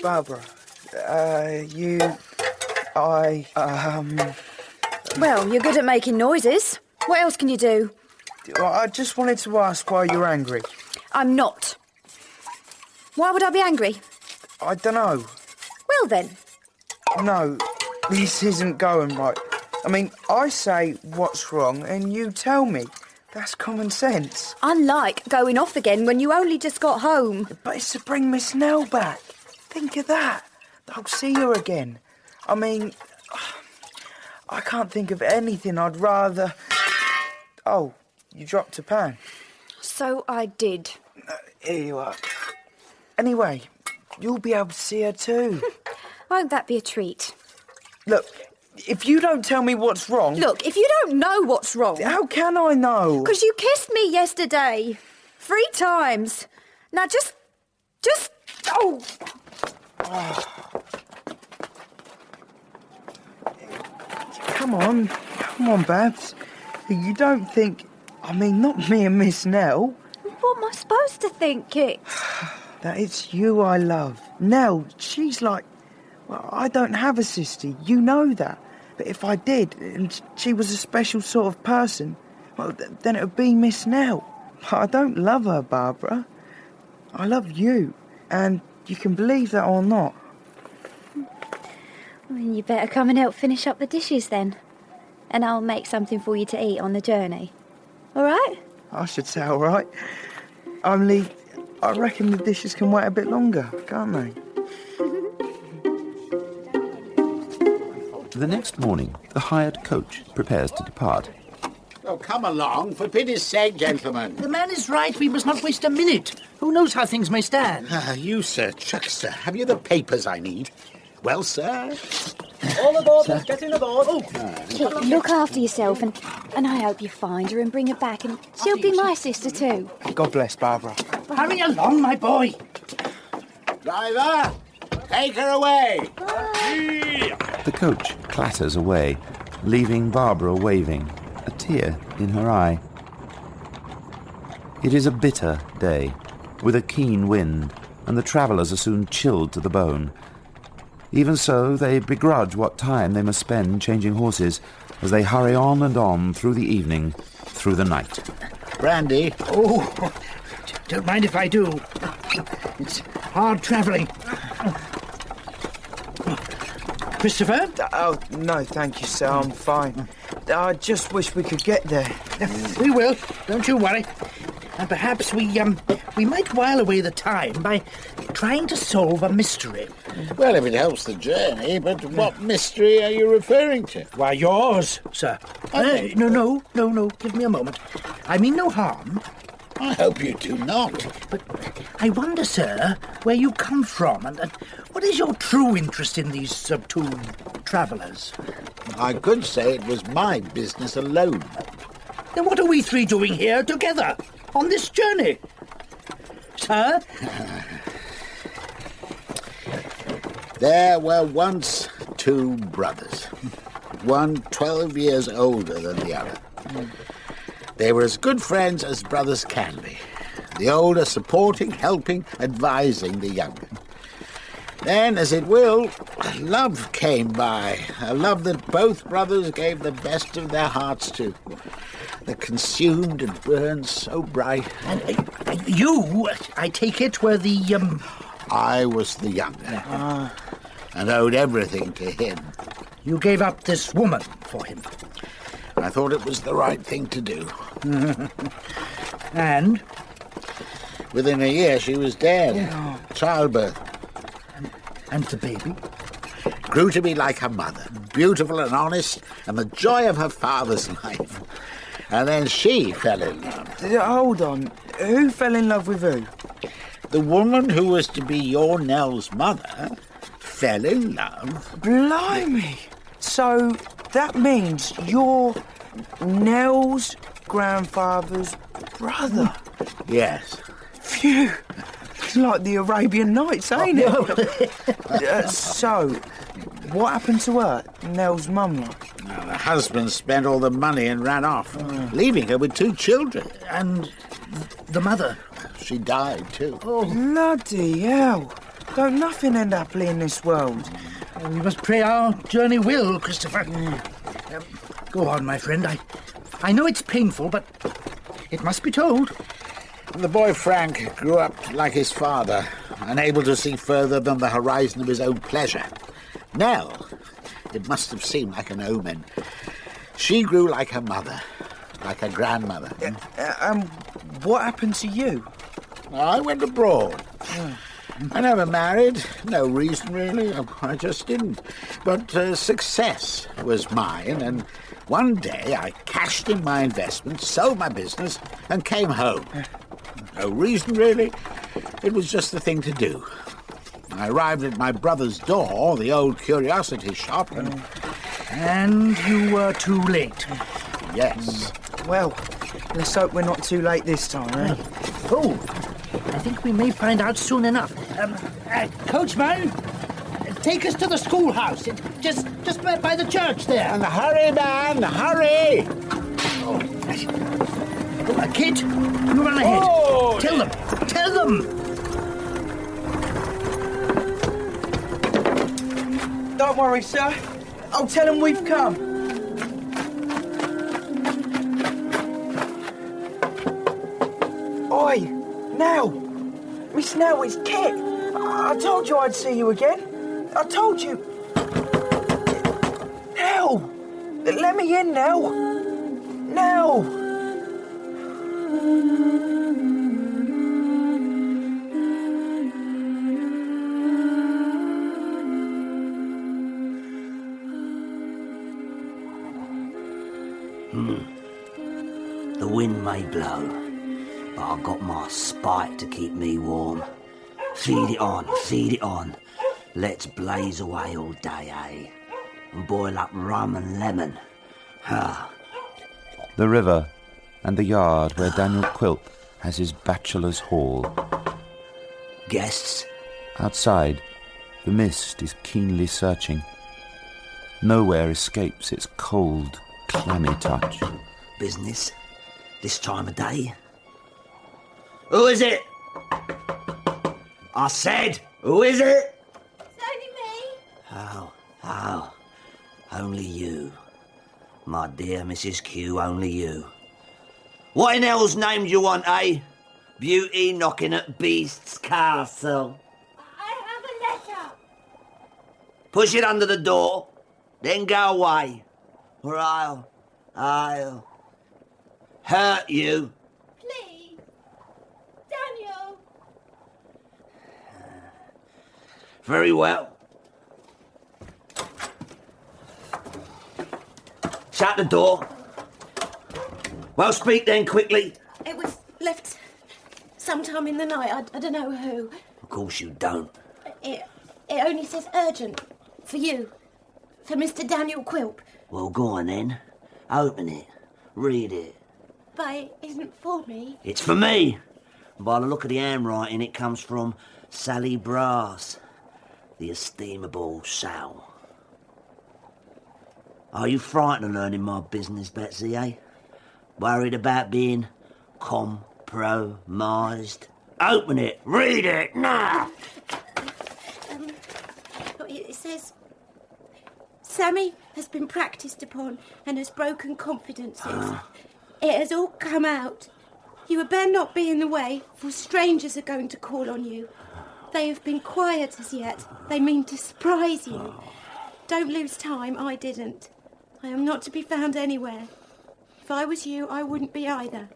Barbara, Well, you're good at making noises. What else can you do? I just wanted to ask why you're angry. I'm not. Why would I be angry? I don't know. Well then. No, this isn't going right. I mean, I say what's wrong and you tell me. That's common sense. Unlike going off again when you only just got home. But it's to bring Miss Nell back. Think of that. I'll see her again. I mean, I can't think of anything I'd rather... Oh, you dropped a pan. So I did. Here you are. Anyway, you'll be able to see her too. Won't that be a treat? Look, if you don't tell me what's wrong... Look, if you don't know what's wrong... How can I know? Because you kissed me yesterday. 3 times. Now just... Oh... Come on, Babs. You don't think... I mean, not me and Miss Nell. What am I supposed to think, Kit? That it's you I love. Nell, she's like... Well, I don't have a sister, you know that. But if I did, and she was a special sort of person, well, then it would be Miss Nell. I don't love her, Barbara. I love you. And you can believe that or not. Well, then you better come and help finish up the dishes then. And I'll make something for you to eat on the journey. All right? I should say all right. Only, I reckon the dishes can wait a bit longer, can't they? The next morning, the hired coach prepares to depart. Oh, come along, for pity's sake, gentlemen. The man is right. We must not waste a minute. Who knows how things may stand? You, Sir Chuckster, have you the papers I need? Well, sir? All aboard, let's get in aboard. Kit, look after yourself and I hope you find her and bring her back and she'll be my sister too. God bless Barbara. Hurry along, my boy. Driver, take her away. The coach clatters away, leaving Barbara waving, a tear in her eye. It is a bitter day, with a keen wind, and the travellers are soon chilled to the bone. Even so, they begrudge what time they must spend changing horses as they hurry on and on through the evening, through the night. Brandy? Oh, don't mind if I do. It's hard travelling. Christopher? Oh, no, thank you, sir. I'm fine. I just wish we could get there. We will. Don't you worry. And perhaps we might while away the time by trying to solve a mystery. Well, if it helps the journey, but what mystery are you referring to? Why, yours, sir. No. Give me a moment. I mean no harm. I hope you do not. But I wonder, sir, where you come from and what is your true interest in these two travellers? I could say it was my business alone. Then what are we three doing here together on this journey? Sir? There were once two brothers, one 12 years older than the other. They were as good friends as brothers can be, the older supporting, helping, advising the younger. Then, as it will, love came by, a love that both brothers gave the best of their hearts to, that consumed and burned so bright. And you, I take it, were the... I was the younger, and owed everything to him. You gave up this woman for him? I thought it was the right thing to do. And? Within a year she was dead. Childbirth. And the baby? Grew to be like her mother, beautiful and honest, and the joy of her father's life. And then she fell in love. Hold on. Who fell in love with who? The woman who was to be your Nell's mother fell in love. Blimey! So that means you're Nell's grandfather's brother? Yes. Phew! It's like the Arabian Nights, ain't it? So, what happened to her, Nell's mum? Well, the husband spent all the money and ran off, leaving her with two children. And the mother? She died too. Oh, bloody hell. Don't nothing end happily in this world. We must pray our journey will, Christopher. Go on, my friend. I know it's painful, but it must be told. The boy Frank grew up like his father, unable to see further than the horizon of his own pleasure. Nell, it must have seemed like an omen. She grew like her mother, like her grandmother. What happened to you? I went abroad. I never married. No reason, really. I just didn't. But success was mine, and one day I cashed in my investments, sold my business, and came home. No reason, really. It was just the thing to do. I arrived at my brother's door, the old curiosity shop, and... And you were too late. Yes. Well, let's hope we're not too late this time, eh? Oh, I think we may find out soon enough. Coachman, take us to the schoolhouse. Just by the church there. And hurry, man, hurry! Kid, you run ahead. Oh, Tell them. Don't worry, sir. I'll tell them we've come. Oi, Nell. Miss Nell, it's Kit. I told you I'd see you again. I told you. Nell! Let me in, Nell. Nell! The wind may blow, but I've got my spite to keep me warm. Feed it on. Let's blaze away all day, eh? And boil up rum and lemon. The river and the yard where Daniel Quilp has his bachelor's hall. Guests? Outside, the mist is keenly searching. Nowhere escapes its cold, clammy touch. business this time of day. Who is it? I said, who is it? It's only me. Oh, only you. My dear Mrs. Q, only you. What in hell's name do you want, eh? Beauty knocking at Beast's castle. I have a letter. Push it under the door, then go away, or I'll hurt you. Please. Daniel. Very well. Shut the door. Well, speak then, quickly. It was left sometime in the night. I don't know who. Of course you don't. It only says urgent. For you. For Mr. Daniel Quilp. Well, go on then. Open it. Read it. But it isn't for me. It's for me. By the look of the handwriting, it comes from Sally Brass, the estimable Sal. Are you frightened of learning my business, Betsy, eh? Worried about being compromised? Open it. Read it. Now. It says, Sammy has been practised upon and has broken confidences. It has all come out. You had better not be in the way, for strangers are going to call on you. They have been quiet as yet. They mean to surprise you. Don't lose time, I didn't. I am not to be found anywhere. If I was you, I wouldn't be either.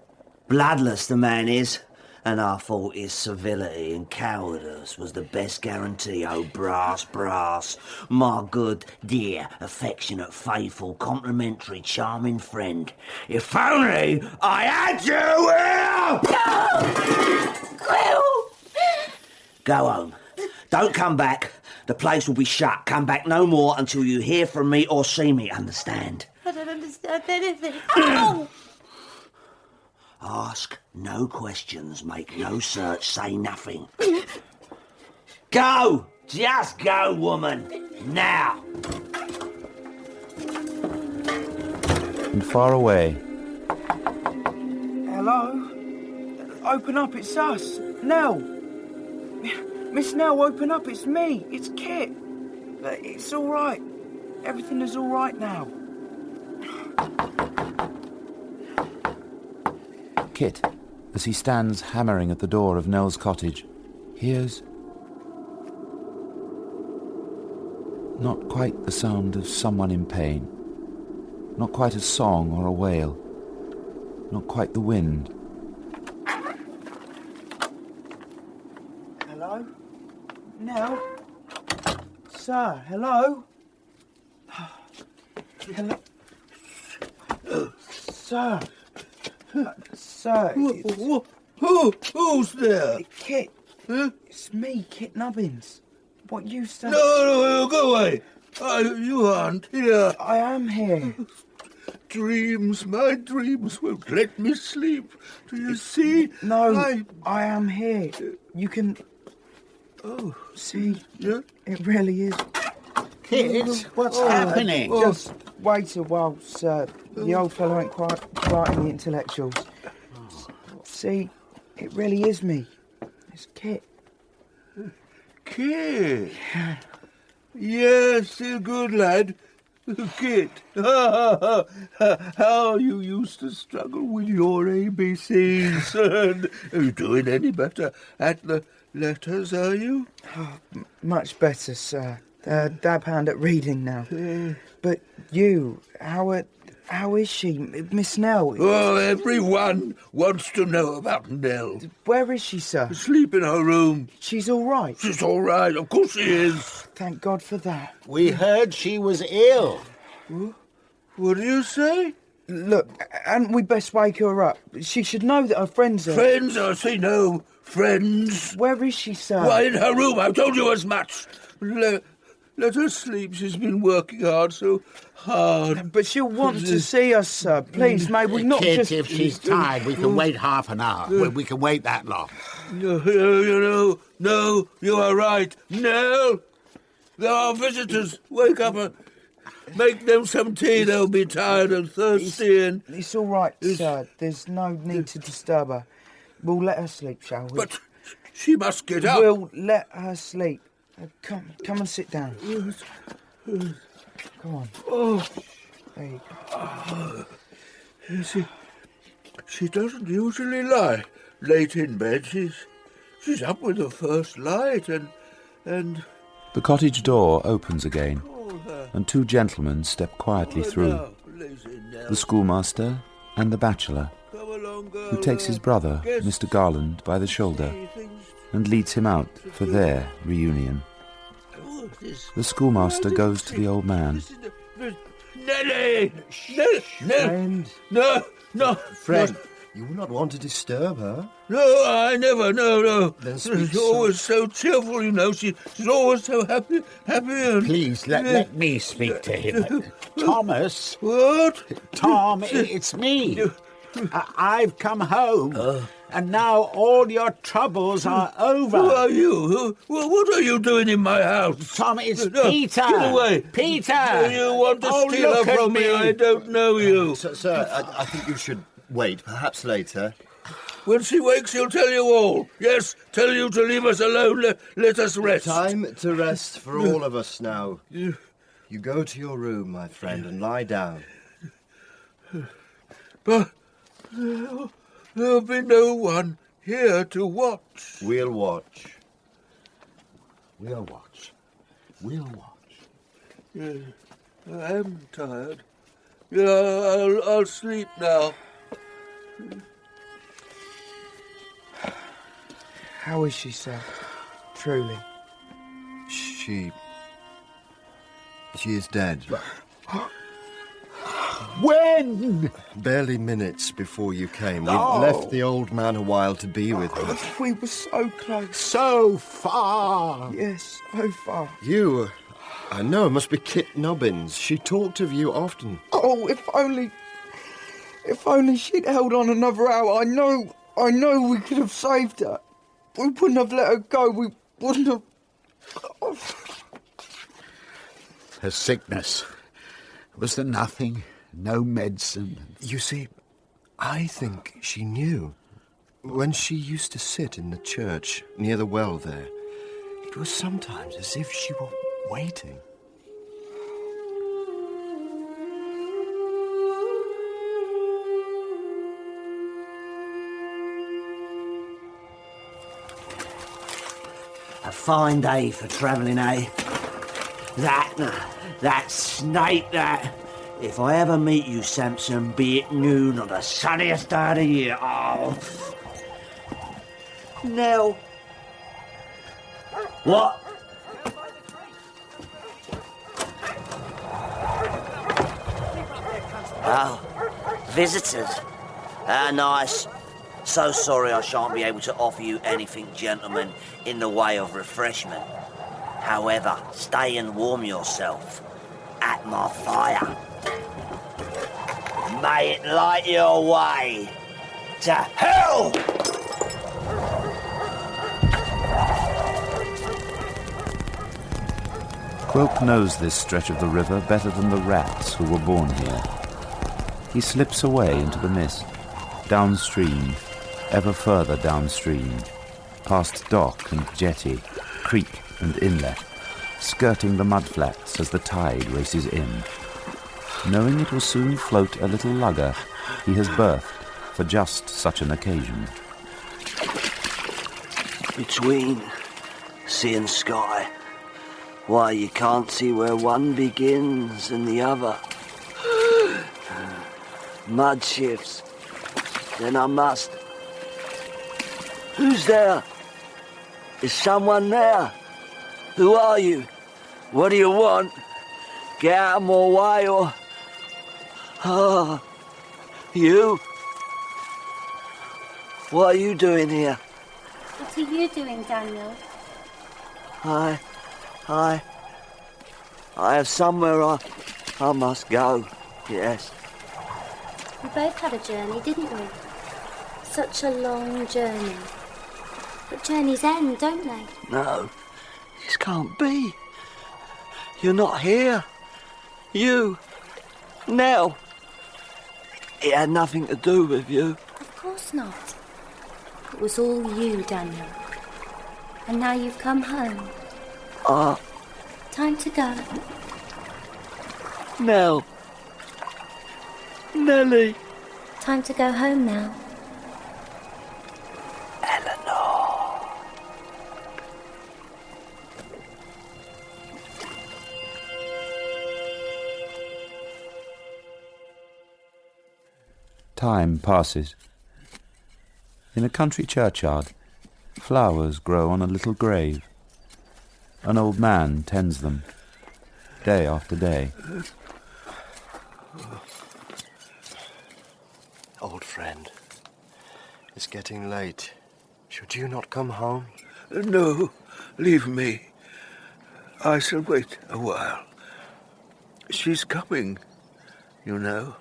Bloodless the man is, and I thought his civility and cowardice was the best guarantee. Oh, Brass, my good, dear, affectionate, faithful, complimentary, charming friend. If only I had you here! Quill! Go home. Don't come back. The place will be shut. Come back no more until you hear from me or see me, understand? I don't understand anything. Ow! Ask no questions, make no search, say nothing. Go! Just go, woman. Now. And far away, Hello? Open up, it's us. Nell. Miss Nell, open up, it's me. It's Kit. It's all right. Everything is all right now. Kit, as he stands hammering at the door of Nell's cottage, hears not quite the sound of someone in pain, not quite a song or a wail, not quite the wind. Hello? Nell? Sir, hello? Hello? Sir? Sir? Who's there? Kit. Huh? It's me, Kit Nubbins. What you say? No, go away. You aren't here. I am here. Dreams, my dreams won't let me sleep. Do you see? No, I am here. You can... Oh, see? Yeah? It really is. Kit, what's happening? Just wait a while, sir. The old fellow ain't quite in the intellectuals. See, it really is me. It's Kit. Kit? Yes, a good lad. Kit. How you used to struggle with your ABCs. Are you doing any better at the letters, are you? Much better, sir. Dab hand at reading now. But you, how is she, Miss Nell? Oh, everyone wants to know about Nell. Where is she, sir? Asleep in her room. She's all right? She's all right, of course she is. Thank God for that. We heard she was ill. What do you say? Look, hadn't we best wake her up? She should know that her friends are... Friends? I say no. Friends. Where is she, sir? Why, in her room. I told you as much. Let her sleep. She's been working so hard. But she'll want to see us, sir. Please, may we not Kit, just... if she's tired, we can wait half an hour. We can wait that long. No, you are right. Nell, there are visitors. Wake up her. Make them some tea. They'll be tired and thirsty and... It's all right, sir. There's no need to disturb her. We'll let her sleep, shall we? But she must get up. We'll let her sleep. Come and sit down. Come on. Oh. There you go. You see, she doesn't usually lie late in bed. She's up with the first light and... The cottage door opens again, and two gentlemen step quietly through. The schoolmaster and the bachelor, who takes his brother, Mr. Garland, by the shoulder and leads him out for their reunion. The schoolmaster goes to the old man. Nelly! Friend? No. Friend, you will not want to disturb her. No, I never, no. Then She's always so cheerful, you know. She's always so happy and... Please, let me speak to him. Thomas. What? Tom, it's me. I've come home, and now all your troubles are over. Who are you? What are you doing in my house? Tom, it's Peter. Get away. Peter! You want to steal her from me? I don't know you. Sir, I think you should wait, perhaps later. When she wakes, she'll tell you all. Yes, tell you to leave us alone. Let us rest. Time to rest for all of us now. You go to your room, my friend, and lie down. But there'll be no one here to watch. We'll watch. Yeah, I am tired. Yeah, I'll sleep now. How is she, sir? Truly. She is dead. When? Barely minutes before you came. We left the old man a while to be with her. We were so close. So far. Yes, so far. You, I know, it must be Kit Nobbins. She talked of you often. Oh, if only she'd held on another hour. I know we could have saved her. We wouldn't have let her go. We wouldn't have... Her sickness. Was there nothing? No medicine? You see, I think she knew. When she used to sit in the church near the well there, it was sometimes as if she were waiting. A fine day for travelling, eh? That snake, that... If I ever meet you, Samson, be it noon or the sunniest day of the year, oh... Nell. What? Oh, visitors. Ah, nice. So sorry I shan't be able to offer you anything, gentlemen, in the way of refreshment. However, stay and warm yourself at my fire. May it light your way to hell! Quilp knows this stretch of the river better than the rats who were born here. He slips away into the mist, downstream, ever further downstream, past dock and jetty, creek and inlet, skirting the mudflats as the tide races in. Knowing it will soon float a little lugger, he has berthed for just such an occasion. Between sea and sky, why, you can't see where one begins and the other. Mud shifts. Then I must. Who's there? Is someone there? Who are you? What do you want? Get out of my way or... Ah, you? What are you doing here? What are you doing, Daniel? I have somewhere I must go, yes. We both had a journey, didn't we? Such a long journey. But journeys end, don't they? No, this can't be. You're not here. You. Nell. It had nothing to do with you. Of course not. It was all you, Daniel. And now you've come home. Time to go. Nell. Nellie. Time to go home now. Time passes. In a country churchyard, flowers grow on a little grave. An old man tends them, day after day. Old friend, it's getting late. Should you not come home? No, leave me. I shall wait a while. She's coming, you know.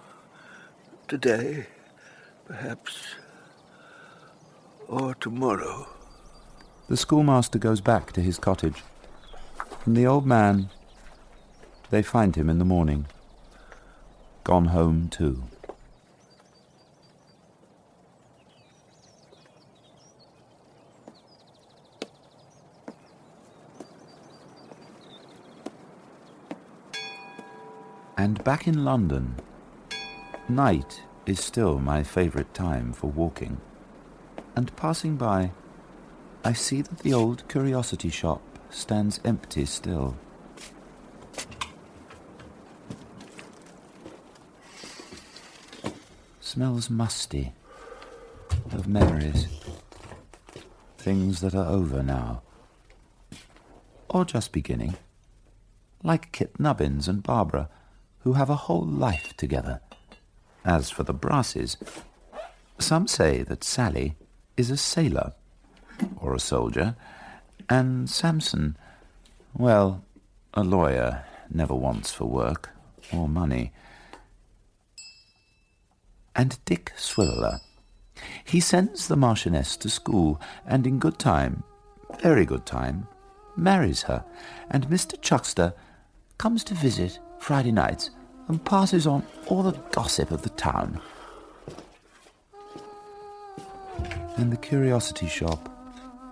Today, perhaps, or tomorrow. The schoolmaster goes back to his cottage, and the old man, they find him in the morning, gone home too. And back in London, night is still my favourite time for walking, and passing by, I see that the old curiosity shop stands empty still. Smells musty, of memories, things that are over now, or just beginning, like Kit Nubbins and Barbara, who have a whole life together. As for the Brasses, some say that Sally is a sailor, or a soldier, and Samson, well, a lawyer never wants for work or money. And Dick Swiveller, he sends the Marchioness to school, and in good time, very good time, marries her, and Mr. Chuckster comes to visit Friday nights and passes on all the gossip of the town. And the curiosity shop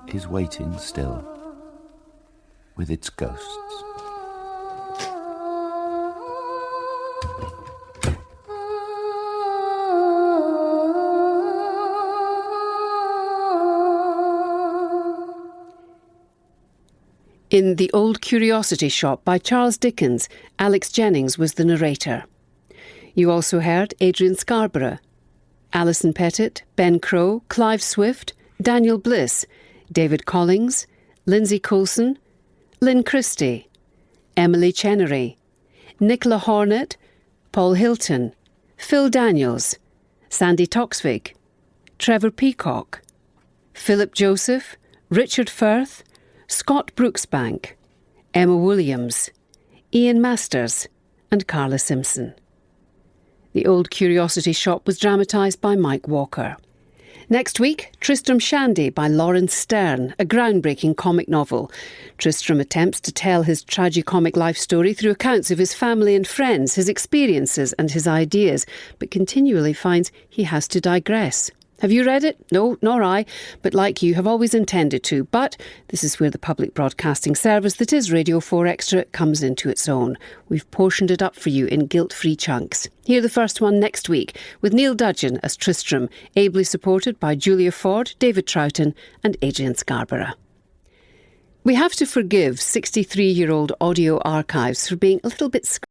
is waiting still, with its ghosts. In The Old Curiosity Shop by Charles Dickens, Alex Jennings was the narrator. You also heard Adrian Scarborough, Alison Pettit, Ben Crowe, Clive Swift, Daniel Bliss, David Collings, Lindsay Coulson, Lynn Christie, Emily Chenery, Nicola Hornet, Paul Hilton, Phil Daniels, Sandy Toksvig, Trevor Peacock, Philip Joseph, Richard Firth, Scott Brooksbank, Emma Williams, Ian Masters and Carla Simpson. The Old Curiosity Shop was dramatised by Mike Walker. Next week, Tristram Shandy by Lawrence Stern, a groundbreaking comic novel. Tristram attempts to tell his tragicomic life story through accounts of his family and friends, his experiences and his ideas, but continually finds he has to digress. Have you read it? No, nor I, but like you have always intended to. But this is where the public broadcasting service that is Radio 4 Extra comes into its own. We've portioned it up for you in guilt-free chunks. Hear the first one next week, with Neil Dudgeon as Tristram, ably supported by Julia Ford, David Troughton and Adrian Scarborough. We have to forgive 63-year-old audio archives for being a little bit